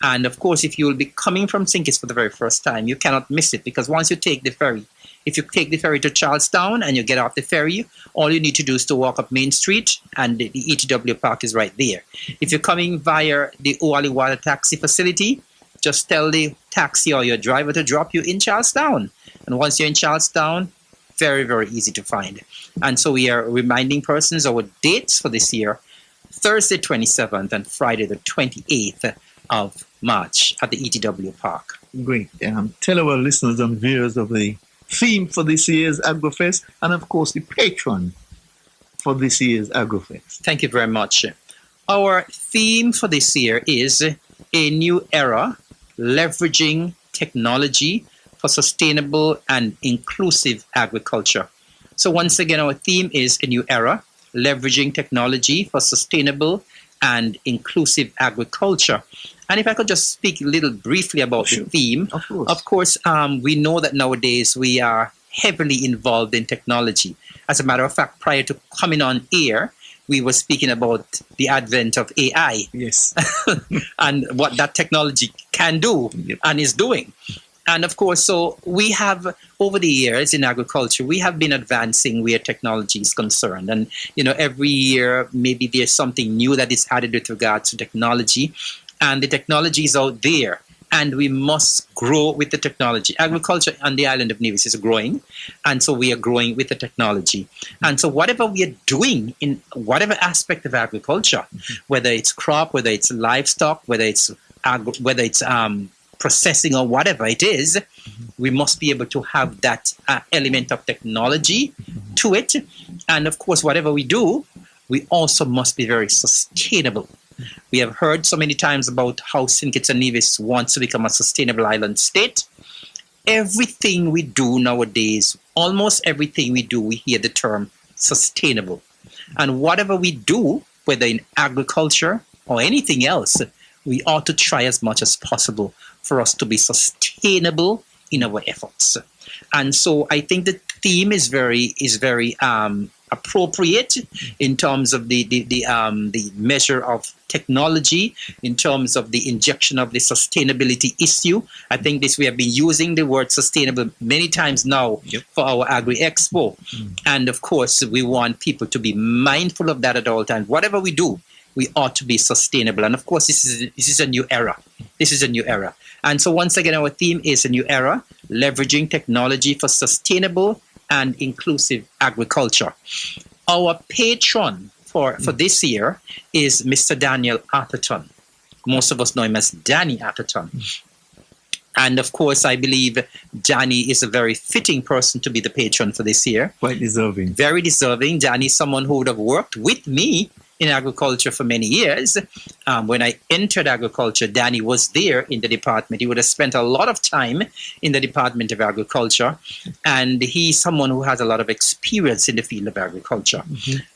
And of course, if you will be coming from St. Kitts for the very first time, you cannot miss it because once you take the ferry, if you take the ferry to Charlestown and you get off the ferry, all you need to do is to walk up Main Street and the ETW Park is right there. If you're coming via the Oali Water Taxi facility, just tell the taxi or your driver to drop you in Charlestown. And once you're in Charlestown, very, very easy to find. And so we are reminding persons our dates for this year, Thursday 27th and Friday the 28th of March at the ETW Park. Great. Tell our listeners and viewers of the theme for this year's AgroFest and, of course, the patron for this year's AgroFest. Thank you very much. Our theme for this year is a new era, leveraging technology for sustainable and inclusive agriculture. So once again, our theme is a new era, leveraging technology for sustainable and inclusive agriculture. And if I could just speak a little briefly about the theme. Of course, we know that nowadays we are heavily involved in technology. As a matter of fact, prior to coming on air, we were speaking about the advent of AI. Yes. And what that technology can do and is doing. And of course, so we have, over the years in agriculture, we have been advancing where technology is concerned. And, every year, maybe there's something new that is added with regards to technology. And the technology is out there. And we must grow with the technology. Agriculture on the island of Nevis is growing. And so we are growing with the technology. And so whatever we are doing in whatever aspect of agriculture, whether it's crop, whether it's livestock, whether it's processing or whatever it is, we must be able to have that element of technology to it. And of course, whatever we do, we also must be very sustainable. We have heard so many times about how St. Kitts and Nevis wants to become a sustainable island state. Everything we do nowadays, almost everything we do, we hear the term sustainable. And whatever we do, whether in agriculture or anything else, we ought to try as much as possible for us to be sustainable in our efforts. And so I think the theme is very appropriate in terms of the measure of technology, in terms of the injection of the sustainability issue. I think we have been using the word sustainable many times now for our Agri Expo. And of course, we want people to be mindful of that at all times. Whatever we do, we ought to be sustainable. And of course, this is a new era. This is a new era. And so once again, our theme is a new era, leveraging technology for sustainable and inclusive agriculture. Our patron for this year is Mr. Daniel Atherton. Most of us know him as Danny Atherton. And of course, I believe Danny is a very fitting person to be the patron for this year. Quite deserving. Very deserving. Danny is someone who would have worked with me in agriculture for many years. When I entered agriculture, Danny was there in the department. He would have spent a lot of time in the Department of Agriculture, and he's someone who has a lot of experience in the field of agriculture.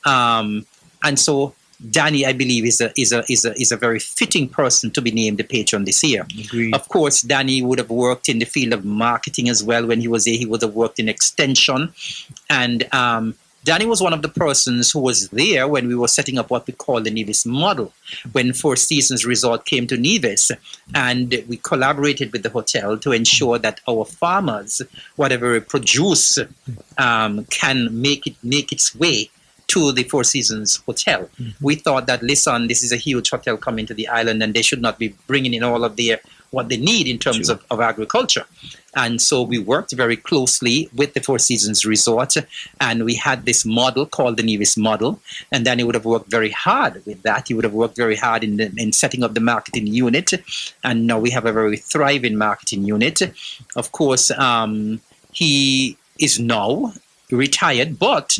And so Danny, I believe, is a very fitting person to be named the patron this year. Agreed. Of course, Danny would have worked in the field of marketing as well. When he was there, he would have worked in extension. And Danny was one of the persons who was there when we were setting up what we call the Nevis model, when Four Seasons Resort came to Nevis. And we collaborated with the hotel to ensure that our farmers, whatever we produce, can make its way to the Four Seasons Hotel. We thought that, listen, this is a huge hotel coming to the island, and they should not be bringing in all of what they need in terms of agriculture. And so we worked very closely with the Four Seasons Resort, and we had this model called the Nevis model. And then he would have worked very hard with that. He would have worked very hard in setting up the marketing unit. And now we have a very thriving marketing unit. Of course, he is now retired, but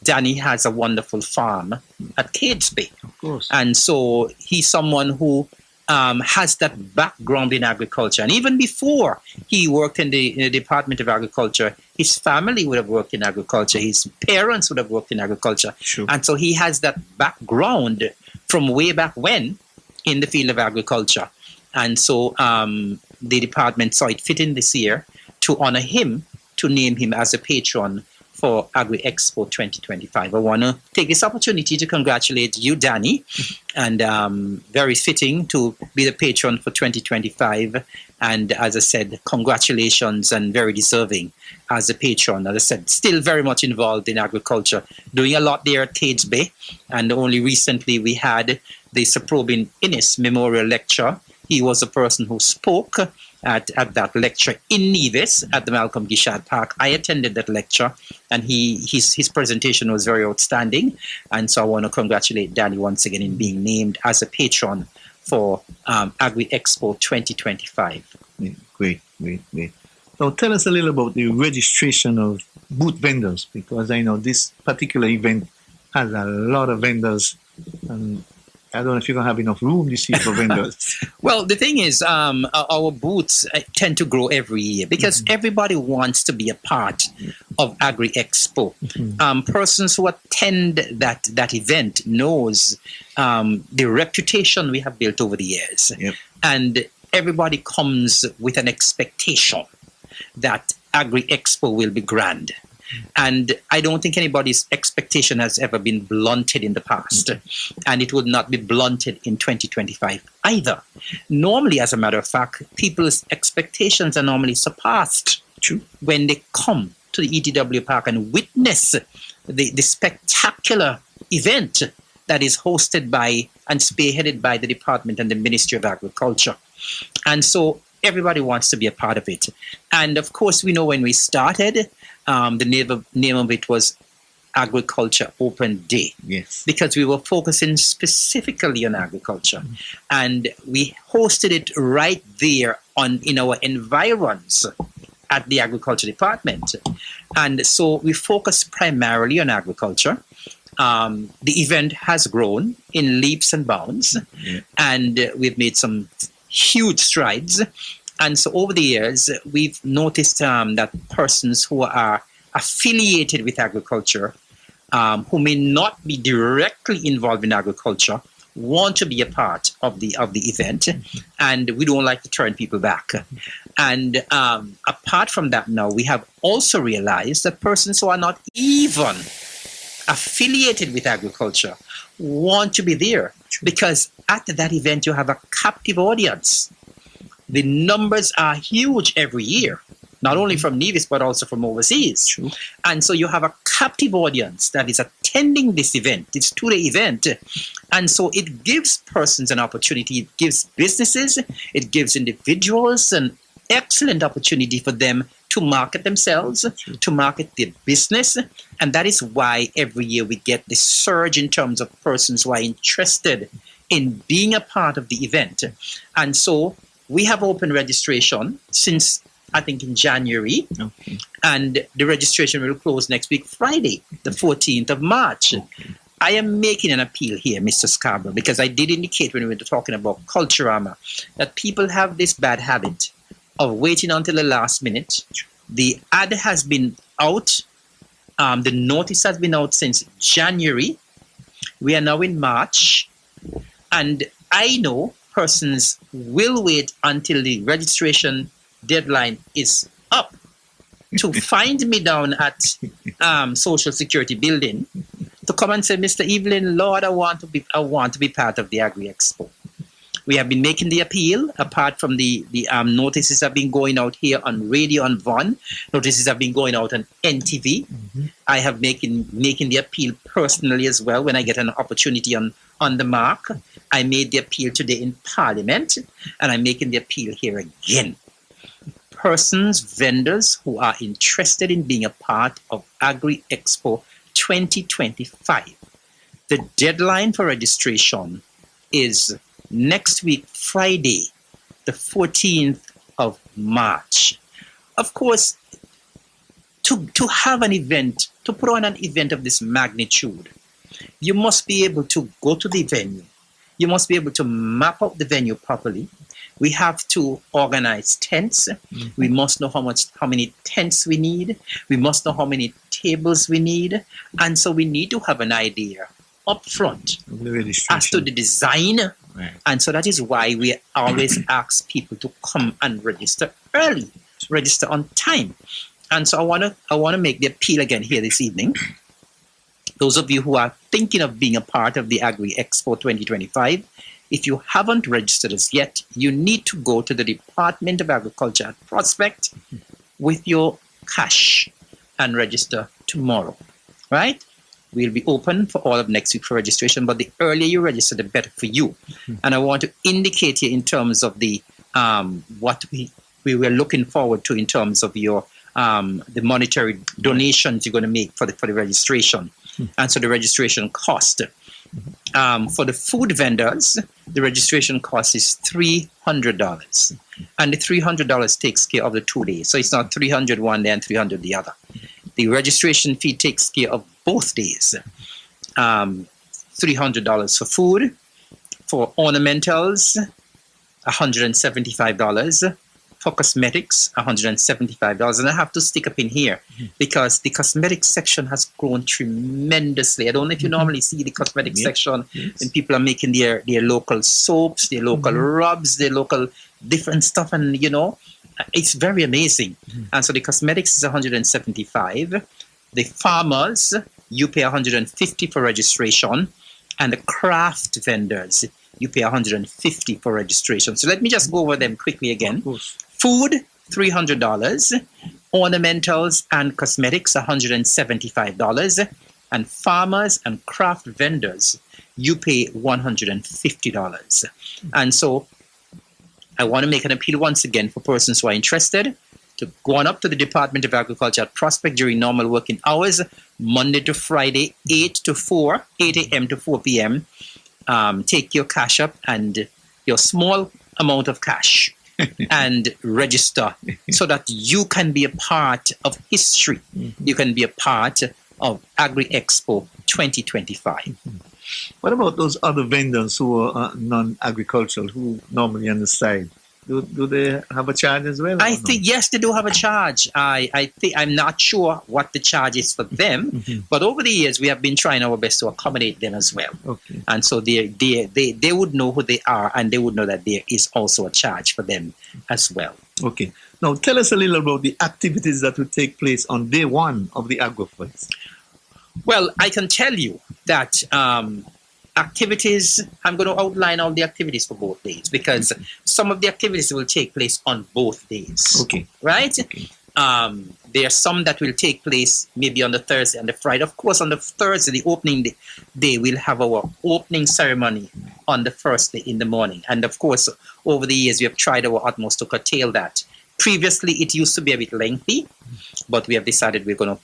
Danny has a wonderful farm at Catesby. Of course. And so he's someone who has that background in agriculture. And even before he worked in the Department of Agriculture, his family would have worked in agriculture. His parents would have worked in agriculture. Sure. And so he has that background from way back when in the field of agriculture. And so the department saw it fitting this year to honor him, to name him as a patron for Agri Expo 2025. I want to take this opportunity to congratulate you, Danny, and very fitting to be the patron for 2025. And as I said, congratulations, and very deserving as a patron. As I said, still very much involved in agriculture, doing a lot there at Catesby. And only recently we had the Sir Probin Innes Memorial Lecture. He was a person who spoke at that lecture in Nevis at the Malcolm Gishad Park. I attended that lecture, and his presentation was very outstanding. And so I want to congratulate Danny once again in being named as a patron for Agri Expo 2025. Great. So tell us a little about the registration of booth vendors, because I know this particular event has a lot of vendors, and I don't know if you're going to have enough room this year for vendors. Well, the thing is, our booths tend to grow every year because everybody wants to be a part of Agri Expo. Persons who attend that event knows the reputation we have built over the years. Yep. And everybody comes with an expectation that Agri Expo will be grand. And I don't think anybody's expectation has ever been blunted in the past. And it would not be blunted in 2025 either. Normally, as a matter of fact, people's expectations are normally surpassed when they come to the ETW Park and witness the spectacular event that is hosted by and spearheaded by the Department and the Ministry of Agriculture. And so everybody wants to be a part of it. And of course, we know when we started, the name of it was Agriculture Open Day. Yes. Because we were focusing specifically on agriculture. And we hosted it right there in our environs at the Agriculture Department. And so we focused primarily on agriculture. The event has grown in leaps and bounds, and we've made some huge strides. And so over the years, we've noticed that persons who are affiliated with agriculture, who may not be directly involved in agriculture, want to be a part of the event, and we don't like to turn people back. And apart from that, now we have also realized that persons who are not even affiliated with agriculture want to be there, because at that event you have a captive audience. The numbers are huge every year, not only from Nevis but also from overseas. And so you have a captive audience that is attending this event, this two-day event. And so it gives persons an opportunity, it gives businesses, it gives individuals an excellent opportunity for them to market themselves, to market their business. And that is why every year we get this surge in terms of persons who are interested in being a part of the event. And so we have open registration since, I think, in January. And the registration will close next week, Friday, the 14th of March. I am making an appeal here, Mr. Scarborough, because I did indicate when we were talking about Culturama that people have this bad habit of waiting until the last minute. The ad has been out. The notice has been out since January. We are now in March. And I know persons will wait until the registration deadline is up to find me down at Social Security Building to come and say, Mr. Evelyn, Lord, I want to be part of the Agri Expo. We have been making the appeal. Apart from the notices have been going out here on radio on Von. Notices have been going out on NTV. I have making the appeal personally as well when I get an opportunity on the mark. I made the appeal today in Parliament, and I'm making the appeal here again. Persons, vendors who are interested in being a part of Agri Expo 2025. The deadline for registration is next week, Friday, the 14th of March. Of course, to have an event, to put on an event of this magnitude, you must be able to go to the venue. You must be able to map out the venue properly. We have to organize tents. We must know how many tents we need. We must know how many tables we need. And so we need to have an idea up front as to the design. Right. And so that is why we always ask people to come and register early, register on time. And so I want to make the appeal again here this evening. Those of you who are thinking of being a part of the Agri Expo 2025, if you haven't registered as yet, you need to go to the Department of Agriculture at Prospect with your cash and register tomorrow, right? We'll be open for all of next week for registration, but the earlier you register, the better for you. And I want to indicate here in terms of the what we were looking forward to in terms of your the monetary donations you're going to make for the registration. And so the registration cost. For the food vendors, the registration cost is $300. And the $300 takes care of the 2 days. So it's not $300 one day and $300 the other. The registration fee takes care of both days. $300 for food. For ornamentals, $175. For cosmetics, $175. And I have to stick up in here because the cosmetics section has grown tremendously. I don't know if you normally see the cosmetics section when people are making their local soaps, their local rubs, their local different stuff. And, you know, it's very amazing. And so the cosmetics is $175. The farmers, you pay $150 for registration. And the craft vendors, you pay $150 for registration. So let me just go over them quickly again. Food, $300. Ornamentals and cosmetics, $175. And farmers and craft vendors, you pay $150. And so I want to make an appeal once again for persons who are interested to go on up to the Department of Agriculture at Prospect during normal working hours, Monday to Friday, 8 a.m. to 4 p.m. Take your cash up and your small amount of cash and register so that you can be a part of history. You can be a part of Agri Expo 2025. What about those other vendors who are non-agricultural, who normally on the side? Do they have a charge as well? I think, yes, they do have a charge. I think I'm not sure what the charge is for them, but over the years we have been trying our best to accommodate them as well. Okay. And so they would know who they are, and they would know that there is also a charge for them as well. Okay. Now tell us a little about the activities that will take place on day one of the AgroFest. Well, I can tell you that activities, I'm going to outline all the activities for both days because some of the activities will take place on both days. Okay. Right? Okay. There are some that will take place maybe on the Thursday and the Friday. Of course, on the Thursday, the opening day, we'll have our opening ceremony on the first day in the morning. And of course, over the years, we have tried our utmost to curtail that. Previously, it used to be a bit lengthy, but we have decided we're gonna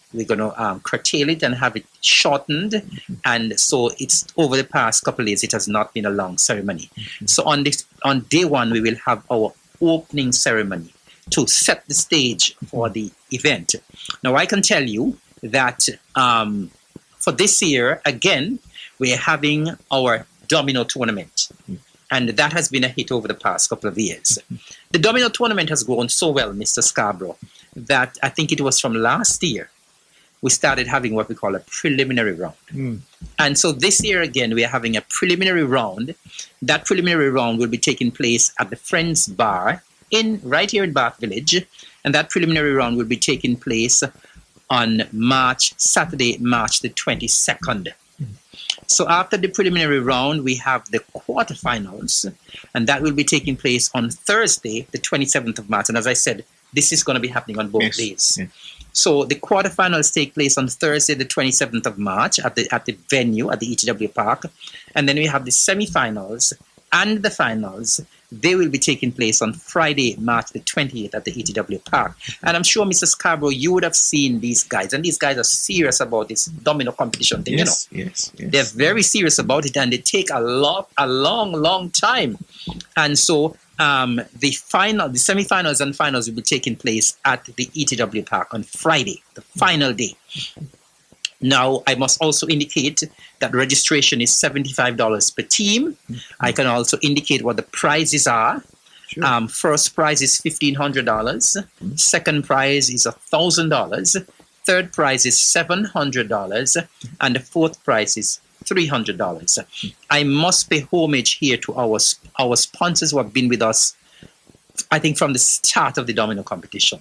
curtail it and have it shortened. And so it's over the past couple of years, it has not been a long ceremony. So on day one, we will have our opening ceremony to set the stage for the event. Now, I can tell you that for this year, again, we're having our domino tournament. And that has been a hit over the past couple of years. The domino tournament has grown so well, Mr. Scarborough, that I think it was from last year, we started having what we call a preliminary round. And so this year again, we are having a preliminary round. That preliminary round will be taking place at the Friends Bar right here in Bath Village. And that preliminary round will be taking place on Saturday, March the 22nd. So after the preliminary round, we have the quarterfinals, and that will be taking place on Thursday, the 27th of March. And as I said, this is going to be happening on both days. Yes. So the quarterfinals take place on Thursday, the 27th of March at the venue at the ETW Park. And then we have the semifinals and the finals. They will be taking place on Friday, March the 20th at the ETW Park. And I'm sure, Mr. Scarborough, you would have seen these guys. And these guys are serious about this domino competition thing, Yes. They're very serious about it, and they take a long time. And so the semifinals and finals will be taking place at the ETW Park on Friday, the final day. Now, I must also indicate that registration is $75 per team. I can also indicate what the prizes are. Sure. First prize is $1,500. Second prize is $1,000. Third prize is $700. And the fourth prize is $300. I must pay homage here to our sponsors who have been with us, I think, from the start of the domino competition.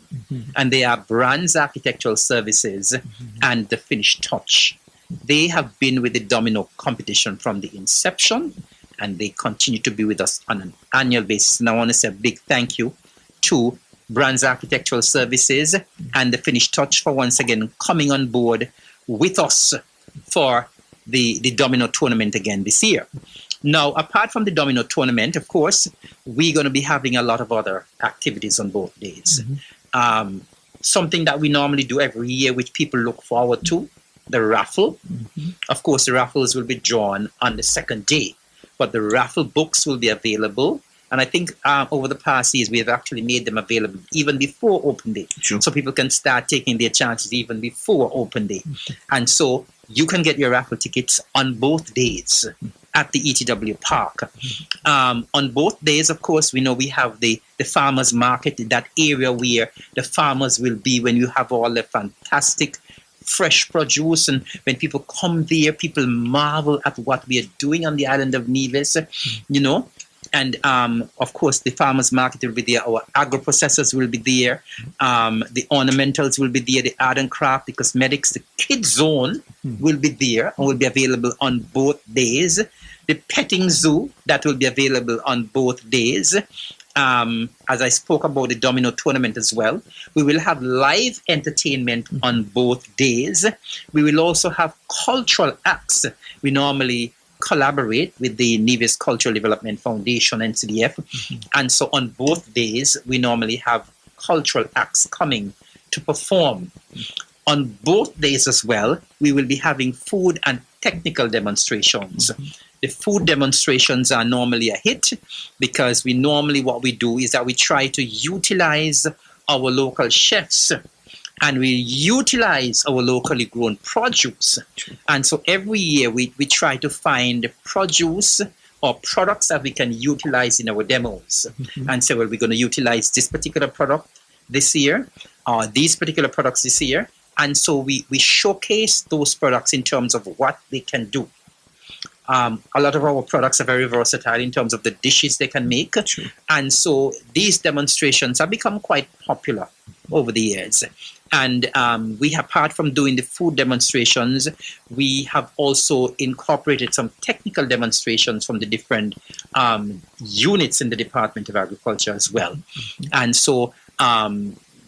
And they are Brands Architectural Services and The Finished Touch. They have been with the domino competition from the inception, and they continue to be with us on an annual basis. And I want to say a big thank you to Brands Architectural Services and The Finished Touch for once again coming on board with us for the domino tournament again this year. Now, apart from the domino tournament, of course, we're going to be having a lot of other activities on both days. Something that we normally do every year, which people look forward to, the raffle. Of course, the raffles will be drawn on the second day, but the raffle books will be available. And I think over the past years, we have actually made them available even before open day. Sure. So people can start taking their chances even before open day. And so you can get your raffle tickets on both days at the ETW Park. On both days, of course, we know we have the farmers market, that area where the farmers will be when you have all the fantastic fresh produce. And when people come there, people marvel at what we are doing on the island of Nevis, And of course, the farmers market will be there. Our agro-processors will be there. The ornamentals will be there. The art and craft, the cosmetics, the kids zone will be there and will be available on both days. The petting zoo, that will be available on both days. As I spoke about the domino tournament as well, we will have live entertainment on both days. We will also have cultural acts. We normally collaborate with the Nevis Cultural Development Foundation, NCDF. And so on both days, we normally have cultural acts coming to perform. On both days as well, we will be having food and technical demonstrations. The food demonstrations are normally a hit because what we do is that we try to utilize our local chefs and we utilize our locally grown produce. And so every year we try to find produce or products that we can utilize in our demos. And so we're going to utilize this particular product this year, or these particular products this year. And so we showcase those products in terms of what they can do. A lot of our products are very versatile in terms of the dishes they can make. And so these demonstrations have become quite popular over the years. And we, apart from doing the food demonstrations, we have also incorporated some technical demonstrations from the different units in the Department of Agriculture as well. And so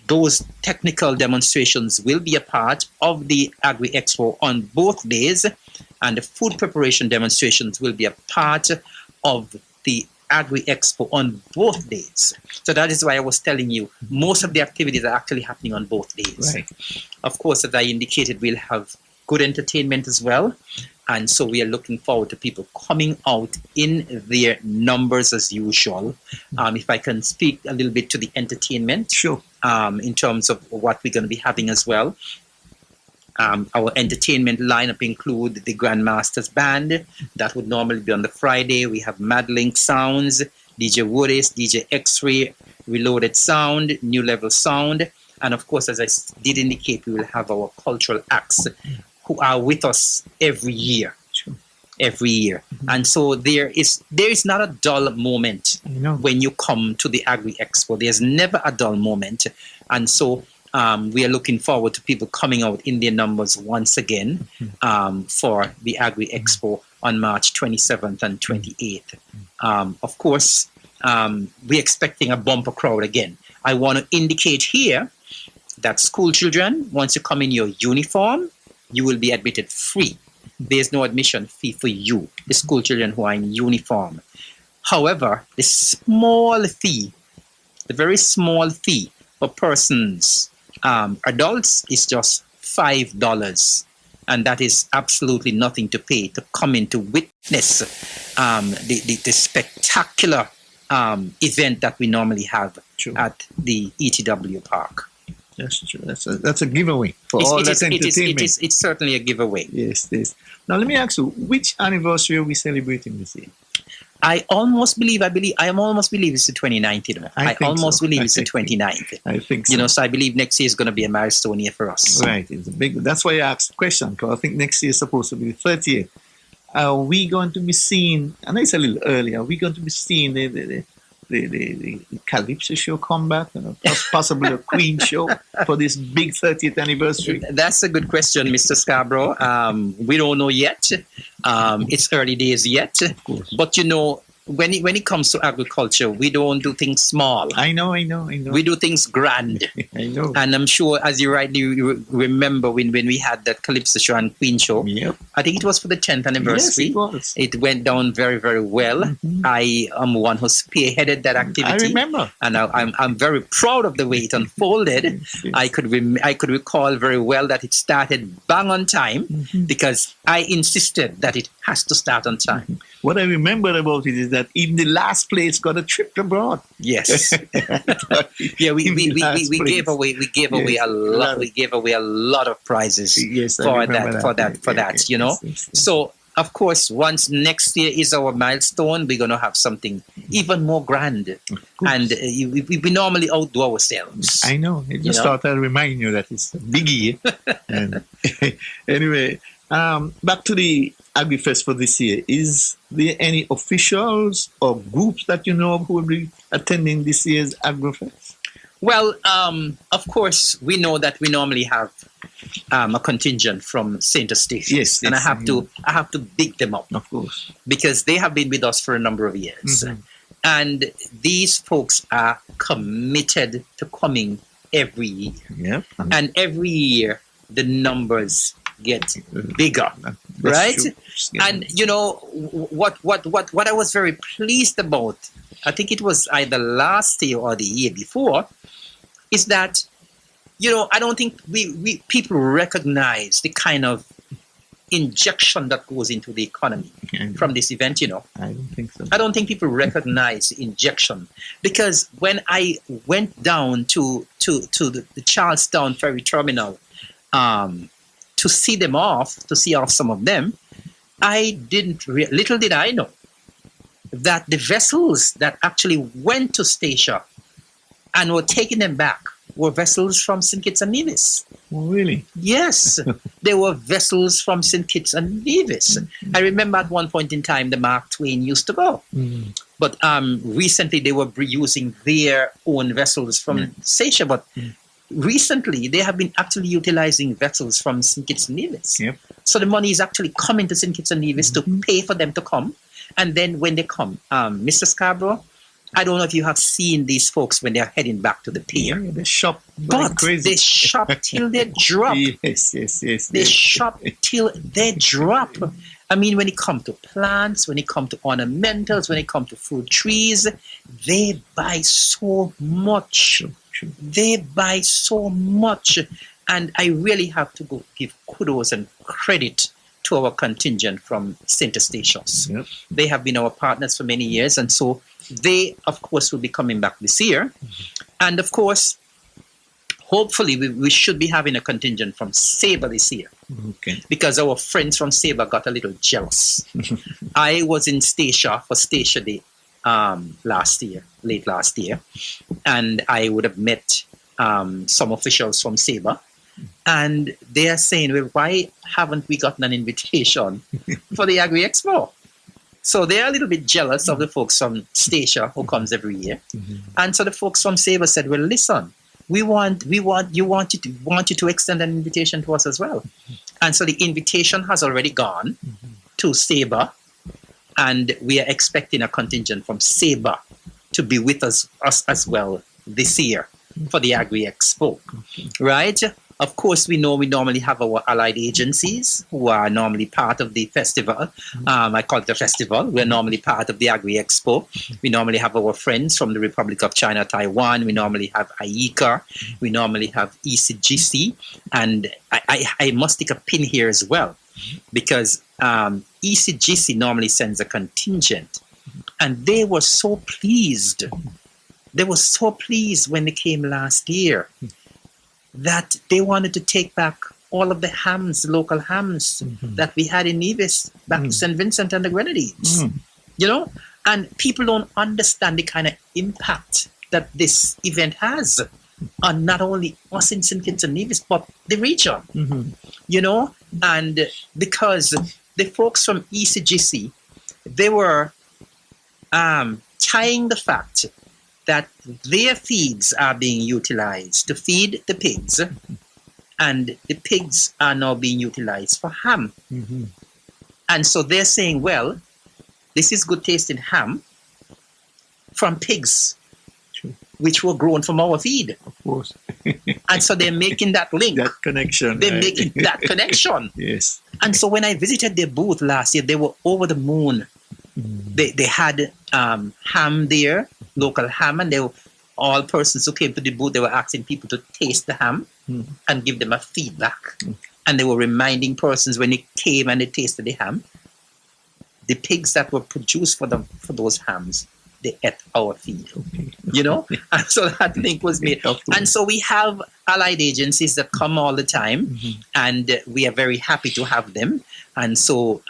those technical demonstrations will be a part of the Agri Expo on both days, and the food preparation demonstrations will be a part of the Agri Expo on both days. So that is why I was telling you, most of the activities are actually happening on both days. Right. Of course, as I indicated, we'll have good entertainment as well. And so we are looking forward to people coming out in their numbers as usual. If I can speak a little bit to the entertainment. Sure. In terms of what we're going to be having as well. Our entertainment lineup include the Grandmasters Band. That would normally be on the Friday. We have Madlink Sounds, DJ Woodis, DJ X-Ray, Reloaded Sound, New Level Sound. And of course, as I did indicate, we will have our cultural acts who are with us every year. Sure. Every year. And so there is not a dull moment when you come to the Agri Expo. There's never a dull moment. And so we are looking forward to people coming out in their numbers once again for the Agri Expo on March 27th and 28th. Of course, we're expecting a bumper crowd again. I want to indicate here that school children, once you come in your uniform, you will be admitted free. There's no admission fee for you, the school children who are in uniform. However, the very small fee for persons, adults, is just $5. And that is absolutely nothing to pay to come in to witness the spectacular event that we normally have at the ETW Park. That's true. That's a giveaway for all that entertainment. It's certainly a giveaway. Yes, yes. Now let me ask you, which anniversary are we celebrating this year? I almost believe it's the 29th. I almost believe it's the 29th. I think so. So I believe next year is going to be a milestone year for us. Right. It's a big. That's why I asked the question, because I think next year is supposed to be the 30th. Are we going to be seeing, and it's a little earlier, are we going to be seeing the Calypso show come back, possibly a Queen show for this big 30th anniversary? That's a good question, Mr. Scarborough. We don't know yet. It's early days yet. But when it comes to agriculture, we don't do things small. I know. We do things grand. I know. And I'm sure, as you rightly remember, when we had that Calypso show and Queen show, I think it was for the 10th anniversary. Yes, it was. It went down very, very well. I am one who spearheaded that activity. I remember. And I'm very proud of the way it unfolded. Yes. I could recall very well that it started bang on time because I insisted that it has to start on time. What I remember about it is that even the last place got a trip abroad. Yes. Yeah, we gave away a lot. We gave away a lot of prizes for that. Yes. So of course, once next year is our milestone, we're going to have something even more grand. And we normally outdo ourselves. I know. I just thought I'd remind you that it's a big year. And anyway, back to the AgriFest for this year. Is there any officials or groups that you know of who will be attending this year's AgriFest? Well, of course, we know that we normally have a contingent from St. Eustatius. Yes, and I have to big them up. Of course. Because they have been with us for a number of years. And these folks are committed to coming every year. Yeah. And every year, the numbers get bigger, right? True. And what I was very pleased about, I think it was either last year or the year before, is that I don't think we people recognize the kind of injection that goes into the economy from this event. I don't think so. I don't think people recognize the injection, because when I went down to the Charlestown ferry terminal to see off some of them, little did I know that the vessels that actually went to Statia and were taking them back were vessels from St. Kitts and Nevis. Oh, really? Yes, they were vessels from St. Kitts and Nevis. I remember at one point in time the Mark Twain used to go. But recently they were using their own vessels from Statia. But recently they have been actually utilizing vessels from St. Kitts and Nevis. Yep. So the money is actually coming to St. Kitts and Nevis to pay for them to come. And then when they come, Mr. Scarborough, I don't know if you have seen these folks when they're heading back to the pier. Yeah, they shop but crazy. They shop till they drop. Yes. They shop till they drop. I mean, when it comes to plants, when it comes to ornamentals, when it comes to fruit trees, they buy so much. True. They buy so much. And I really have to give kudos and credit to our contingent from St. Eustatius. Yep. They have been our partners for many years, and so they, of course, will be coming back this year. And of course, hopefully we should be having a contingent from Sabre this year. Okay. Because our friends from Sabre got a little jealous. I was in Statia for Statia Day late last year, and I would have met some officials from Sabre, and they are saying, well, why haven't we gotten an invitation for the Agri Expo? So they're a little bit jealous of the folks from Statia who comes every year. And so the folks from Sabre said, well, listen, we want you to extend an invitation to us as well. And so the invitation has already gone to Sabre, and we are expecting a contingent from Sabre to be with us as well this year for the Agri Expo, right? Of course, we know we normally have our allied agencies who are normally part of the festival. I call it a festival. We're normally part of the Agri Expo. We normally have our friends from the Republic of China, Taiwan. We normally have IECA. We normally have ECGC. And I must take a pin here as well, because ECGC normally sends a contingent. And they were so pleased. They were so pleased when they came last year that they wanted to take back all of the hams, local hams that we had in Nevis, back to St. Vincent and the Grenadines. You know, and people don't understand the kind of impact that this event has on not only us in St. Kitts and Nevis, but the region. You know, and because the folks from ECGC, they were tying the fact that their feeds are being utilized to feed the pigs, and the pigs are now being utilized for ham. And so they're saying, well, this is good tasting ham from pigs, which were grown from our feed. Of course. And so they're making that link. That connection. They're right? making that connection. Yes. And so when I visited their booth last year, they were over the moon. They had ham there, local ham, and they were, all persons who came to the booth, they were asking people to taste the ham and give them a feedback. And they were reminding persons when they came and they tasted the ham, the pigs that were produced for those hams, they ate our feed. You know? And so that link was made. And so we have allied agencies that come all the time, and we are very happy to have them. And so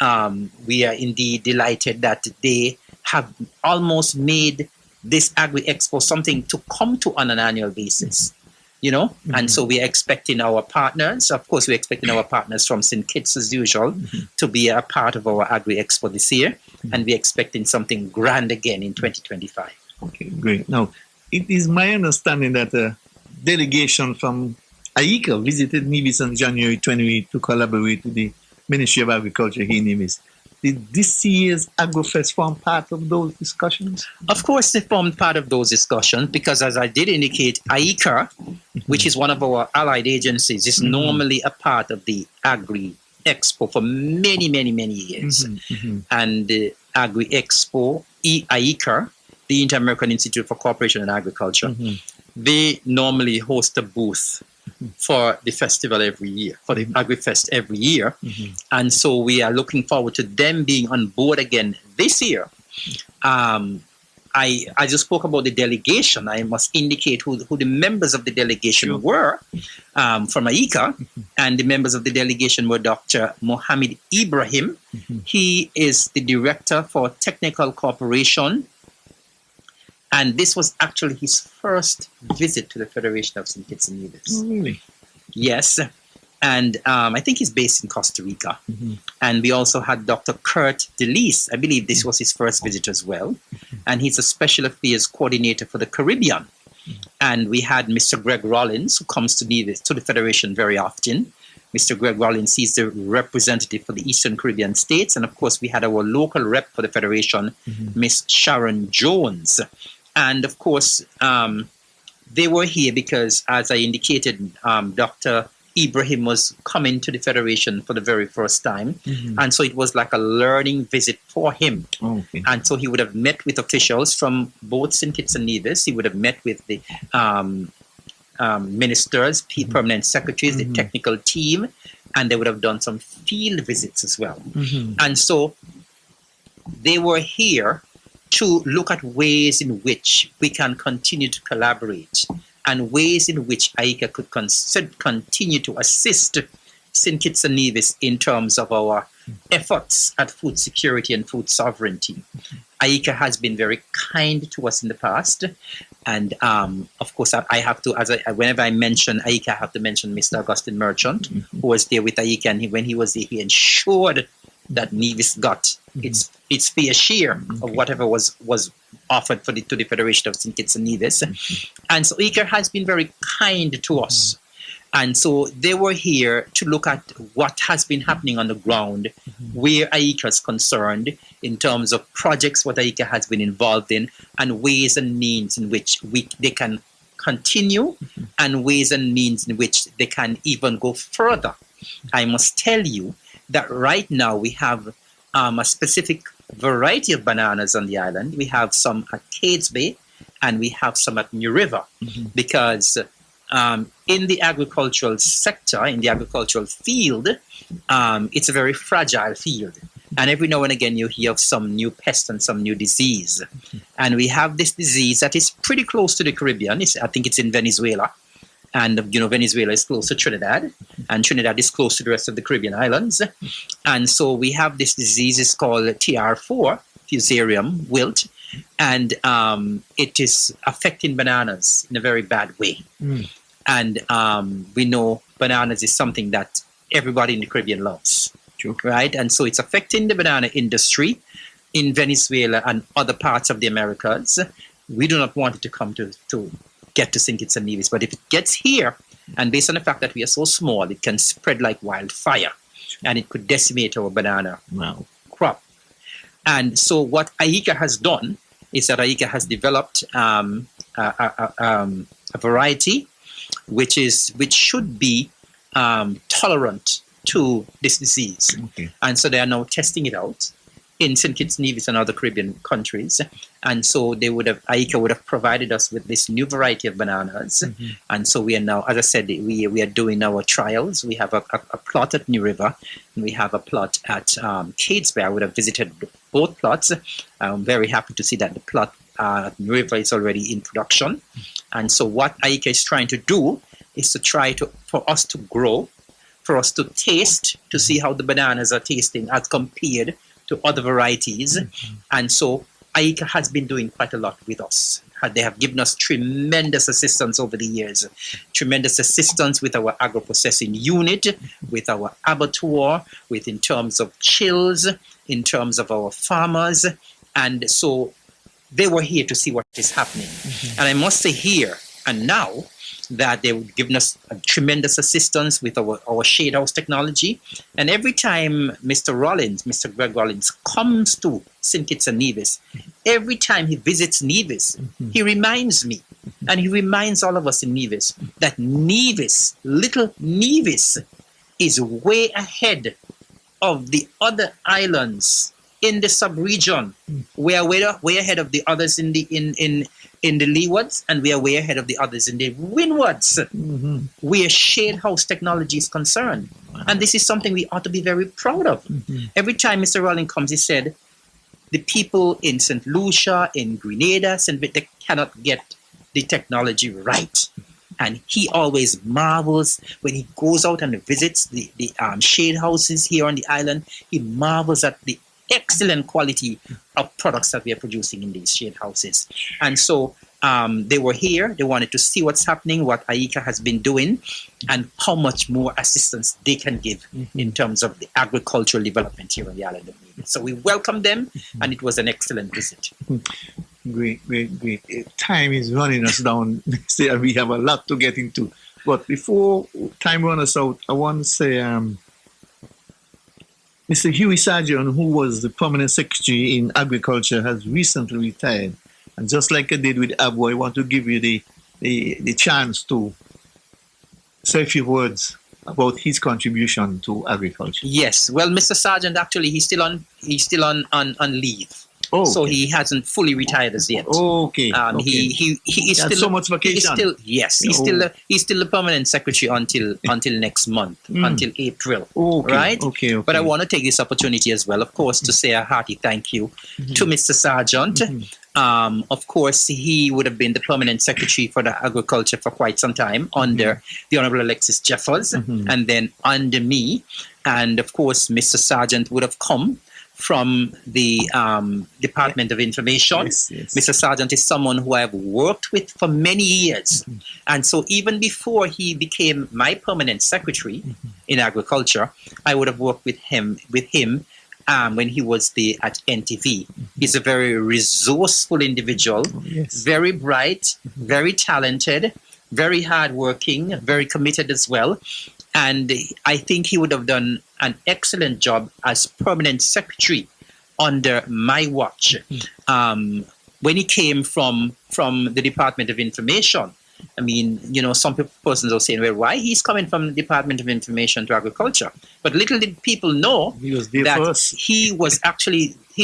we are indeed delighted that they have almost made this Agri Expo something to come to on an annual basis, you know? And so we are expecting our partners, of course, we're expecting our partners from St. Kitts as usual to be a part of our Agri Expo this year. And we're expecting something grand again in 2025. Okay, great. Now, it is my understanding that a delegation from IECA visited Nevis on January 28 to collaborate with the Ministry of Agriculture here in Nevis. Did this year's AgroFest form part of those discussions? Of course, they formed part of those discussions because, as I did indicate, IECA, which is one of our allied agencies, is normally a part of the Agri Expo for many, many, many years. And the Agri Expo, IECA, the Inter-American Institute for Cooperation and Agriculture, they normally host a booth for the festival every year, for the AgriFest every year. And so we are looking forward to them being on board again this year. I just spoke about the delegation. I must indicate who the members of the delegation were from AICA. And the members of the delegation were Dr. Mohammed Ibrahim. He is the Director for Technical Cooperation. And this was actually his first visit to the Federation of St. Kitts and Nevis. Oh, really? Yes. And I think he's based in Costa Rica. And we also had Dr. Kurt DeLeese. I believe this was his first visit as well. And he's a Special Affairs Coordinator for the Caribbean. And we had Mr. Greg Rollins, who comes to Nevis, to the Federation very often. Mr. Greg Rollins, he's the representative for the Eastern Caribbean states. And of course, we had our local rep for the Federation, Miss Sharon Jones. And of course, they were here because, as I indicated, Dr. Ibrahim was coming to the Federation for the very first time. And so it was like a learning visit for him. And so he would have met with officials from both St. Kitts and Nevis. He would have met with the ministers, permanent secretaries, the technical team, and they would have done some field visits as well. And so they were here to look at ways in which we can continue to collaborate and ways in which AICA could continue to assist St. Kitts and Nevis in terms of our efforts at food security and food sovereignty. AICA has been very kind to us in the past, and of course I have to, whenever I mention AICA, I have to mention Mr. Augustine Merchant, who was there with AICA, and when he was there, he ensured that Nevis got its fair share of whatever was offered to the Federation of St. Kitts and Nevis. And so AICA has been very kind to us. And so they were here to look at what has been happening on the ground, where AICA is concerned in terms of projects, what AICA has been involved in, and ways and means in which they can continue, and ways and means in which they can even go further. I must tell you that right now we have a specific variety of bananas on the island. We have some at Cades Bay, and we have some at New River, because in the agricultural sector, in the agricultural field, it's a very fragile field. And every now and again you hear of some new pest and some new disease. And we have this disease that is pretty close to the Caribbean. I think it's in Venezuela. And, Venezuela is close to Trinidad. And Trinidad is close to the rest of the Caribbean islands. And so we have this disease, it's called TR4, Fusarium wilt. And it is affecting bananas in a very bad way. And we know bananas is something that everybody in the Caribbean loves, right? And so it's affecting the banana industry in Venezuela and other parts of the Americas. We do not want it to come to get to St. Kitts and Nevis, but if it gets here, and based on the fact that we are so small, it can spread like wildfire, and it could decimate our banana crop. And so what AICA has done is that AICA has developed a variety which should be tolerant to this disease. And so they are now testing it out in St. Kitts, Nevis, and other Caribbean countries. And so AICA would have provided us with this new variety of bananas. And so we are now, as I said, we are doing our trials. We have a plot at New River, and we have a plot at Cades Bay. I would have visited both plots. I'm very happy to see that the plot at New River is already in production. And so what AICA is trying to do is for us to grow, for us to taste, to see how the bananas are tasting as compared to other varieties. And so AICA has been doing quite a lot with us. They have given us tremendous assistance over the years, tremendous assistance with our agro-processing unit, with our abattoir, in terms of chills, in terms of our farmers. And so they were here to see what is happening. And I must say here and now that they've given us a tremendous assistance with our shade house technology. And every time Mr. Greg Rollins comes to St. Kitts and Nevis, every time he visits Nevis, he reminds me, and he reminds all of us in Nevis, that Nevis, little Nevis, is way ahead of the other islands in the sub-region. We are way ahead of the others in the leewards, and we are way ahead of the others in the windwards, where shade house technology is concerned. And this is something we ought to be very proud of. Every time Mr. Rowling comes, he said, the people in St. Lucia, in Grenada, they cannot get the technology right. And he always marvels when he goes out and visits the shade houses here on the island. He marvels at the excellent quality of products that we are producing in these shade houses. And so they were here. They wanted to see what's happening, what AICA has been doing, and how much more assistance they can give in terms of the agricultural development here on the island of Nevis. So we welcomed them, and it was an excellent visit. Great. Time is running us down. We have a lot to get into. But before time runs us out, I want to say Mr. Huey Sargent, who was the permanent secretary in agriculture, has recently retired. And just like I did with Abu, I want to give you the chance to say a few words about his contribution to agriculture. Yes. Well, Mr. Sargent, actually, he's still on leave. Oh, so okay. he hasn't fully retired as yet. Okay. Okay. He is He had still so much vacation. He's still the permanent secretary until next month, until April. Okay. Right? Okay. But I want to take this opportunity as well, of course, to say a hearty thank you to Mr. Sargent. Of course, he would have been the permanent secretary for the agriculture for quite some time under the Honorable Alexis Jeffers and then under me. And of course, Mr. Sargent would have come from the Department of Information. Yes, yes. Mr. Sargent is someone who I have worked with for many years. And so even before he became my permanent secretary in agriculture, I would have worked with him when he was at NTV. He's a very resourceful individual, very bright, very talented, very hardworking, very committed as well. And I think he would have done an excellent job as permanent secretary under my watch. When he came from the Department of Information, I mean, some persons are saying, well, why he's coming from the Department of Information to agriculture? But little did people know He was there that first. he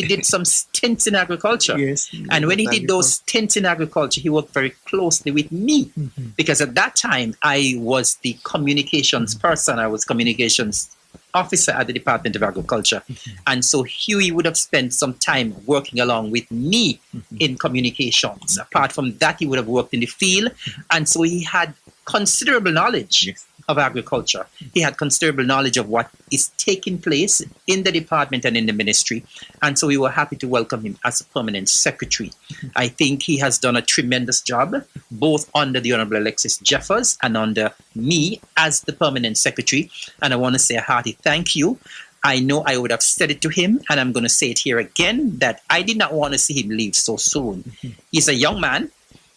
did some stints in agriculture. Yes. And when he did those stints in agriculture, he worked very closely with me because at that time I was the communications person. I was communications officer at the Department of Agriculture. And so Huey would have spent some time working along with me in communications. Apart from that, he would have worked in the field. And so he had considerable knowledge of agriculture. He had considerable knowledge of what is taking place in the department and in the ministry. And so we were happy to welcome him as a permanent secretary. I think he has done a tremendous job, both under the Honorable Alexis Jeffers and under me as the permanent secretary. And I want to say a hearty thank you. I know I would have said it to him, and I'm going to say it here again, that I did not want to see him leave so soon. He's a young man.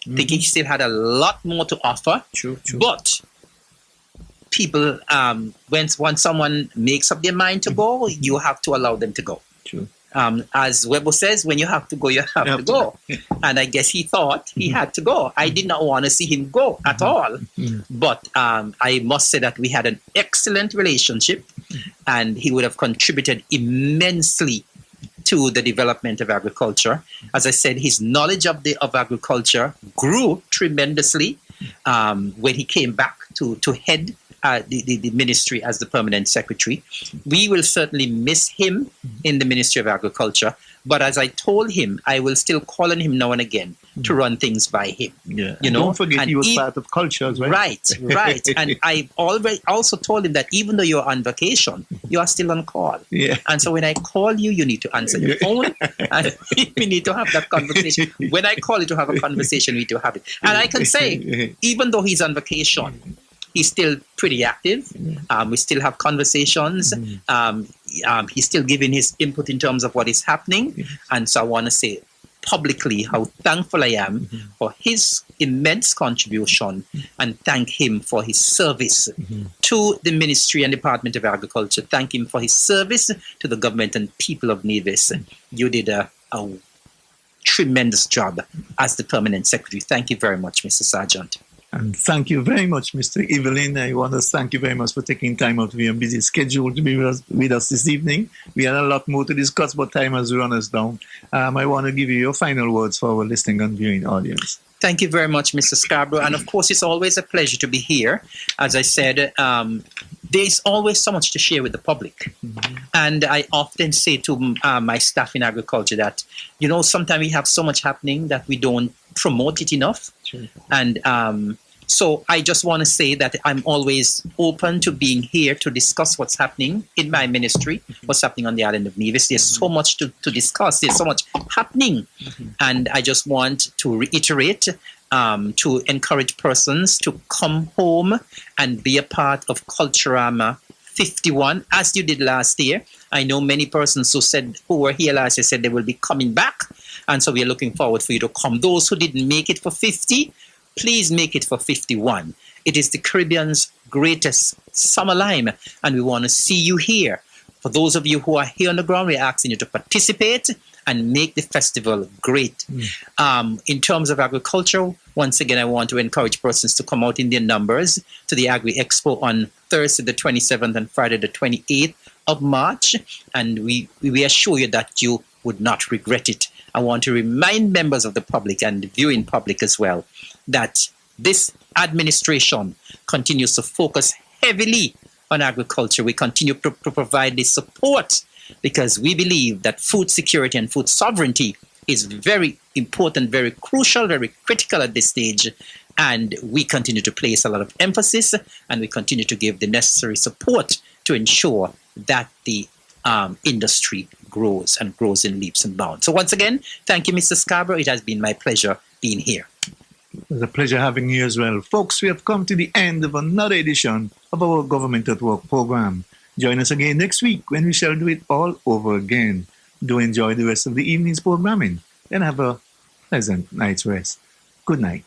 I think he still had a lot more to offer. True. But people, once someone makes up their mind to go, you have to allow them to go. True. As Webber says, when you have to go, you have to go. And I guess he thought he had to go. I did not want to see him go at all. But I must say that we had an excellent relationship, and he would have contributed immensely to the development of agriculture. As I said, his knowledge of agriculture grew tremendously when he came back to head the ministry as the permanent secretary. We will certainly miss him in the Ministry of Agriculture, but as I told him, I will still call on him now and again to run things by him. Yeah. Don't forget he was part of culture as well. Right. And I already also told him that even though you're on vacation, you are still on call. Yeah. And so when I call you, you need to answer the phone, and we need to have that conversation. When I call you to have a conversation, we need to have it. And I can say, even though he's on vacation, he's still pretty active. We still have conversations. He's still giving his input in terms of what is happening. And so I want to say publicly how thankful I am for his immense contribution, and thank him for his service to the Ministry and Department of Agriculture. Thank him for his service to the government and people of Nevis. You did a tremendous job as the permanent secretary. Thank you very much, Mr. Sargent. And thank you very much, Mr. Evelyn. I want to thank you very much for taking time out of your busy schedule to be with us this evening. We had a lot more to discuss, but time has run us down. I want to give you your final words for our listening and viewing audience. Thank you very much, Mr. Scarborough. And of course, it's always a pleasure to be here. As I said, there's always so much to share with the public. And I often say to my staff in agriculture that, sometimes we have so much happening that we don't promote it enough. Sure. And so I just want to say that I'm always open to being here to discuss what's happening in my ministry, what's happening on the island of Nevis. There's so much to discuss. There's so much happening. And I just want to reiterate, to encourage persons to come home and be a part of Culturama 51, as you did last year. I know many persons who were here last year said they will be coming back. And so we are looking forward for you to come. Those who didn't make it for 50, please make it for 51. It is the Caribbean's greatest summer lime, and we want to see you here. For those of you who are here on the ground, we're asking you to participate and make the festival great. In terms of agriculture, once again, I want to encourage persons to come out in their numbers to the Agri Expo on Thursday the 27th and Friday the 28th of March. And we assure you that you would not regret it. I want to remind members of the public and the viewing public as well that this administration continues to focus heavily on agriculture. We continue to provide the support because we believe that food security and food sovereignty is very important, very crucial, very critical at this stage. And we continue to place a lot of emphasis and we continue to give the necessary support to ensure that the industry grows and grows in leaps and bounds. So once again, thank you, Mr. Scarborough. It has been my pleasure being here. It was a pleasure having you as well. Folks, we have come to the end of another edition of our Government at Work program. Join us again next week when we shall do it all over again. Do enjoy the rest of the evening's programming and have a pleasant night's rest. Good night.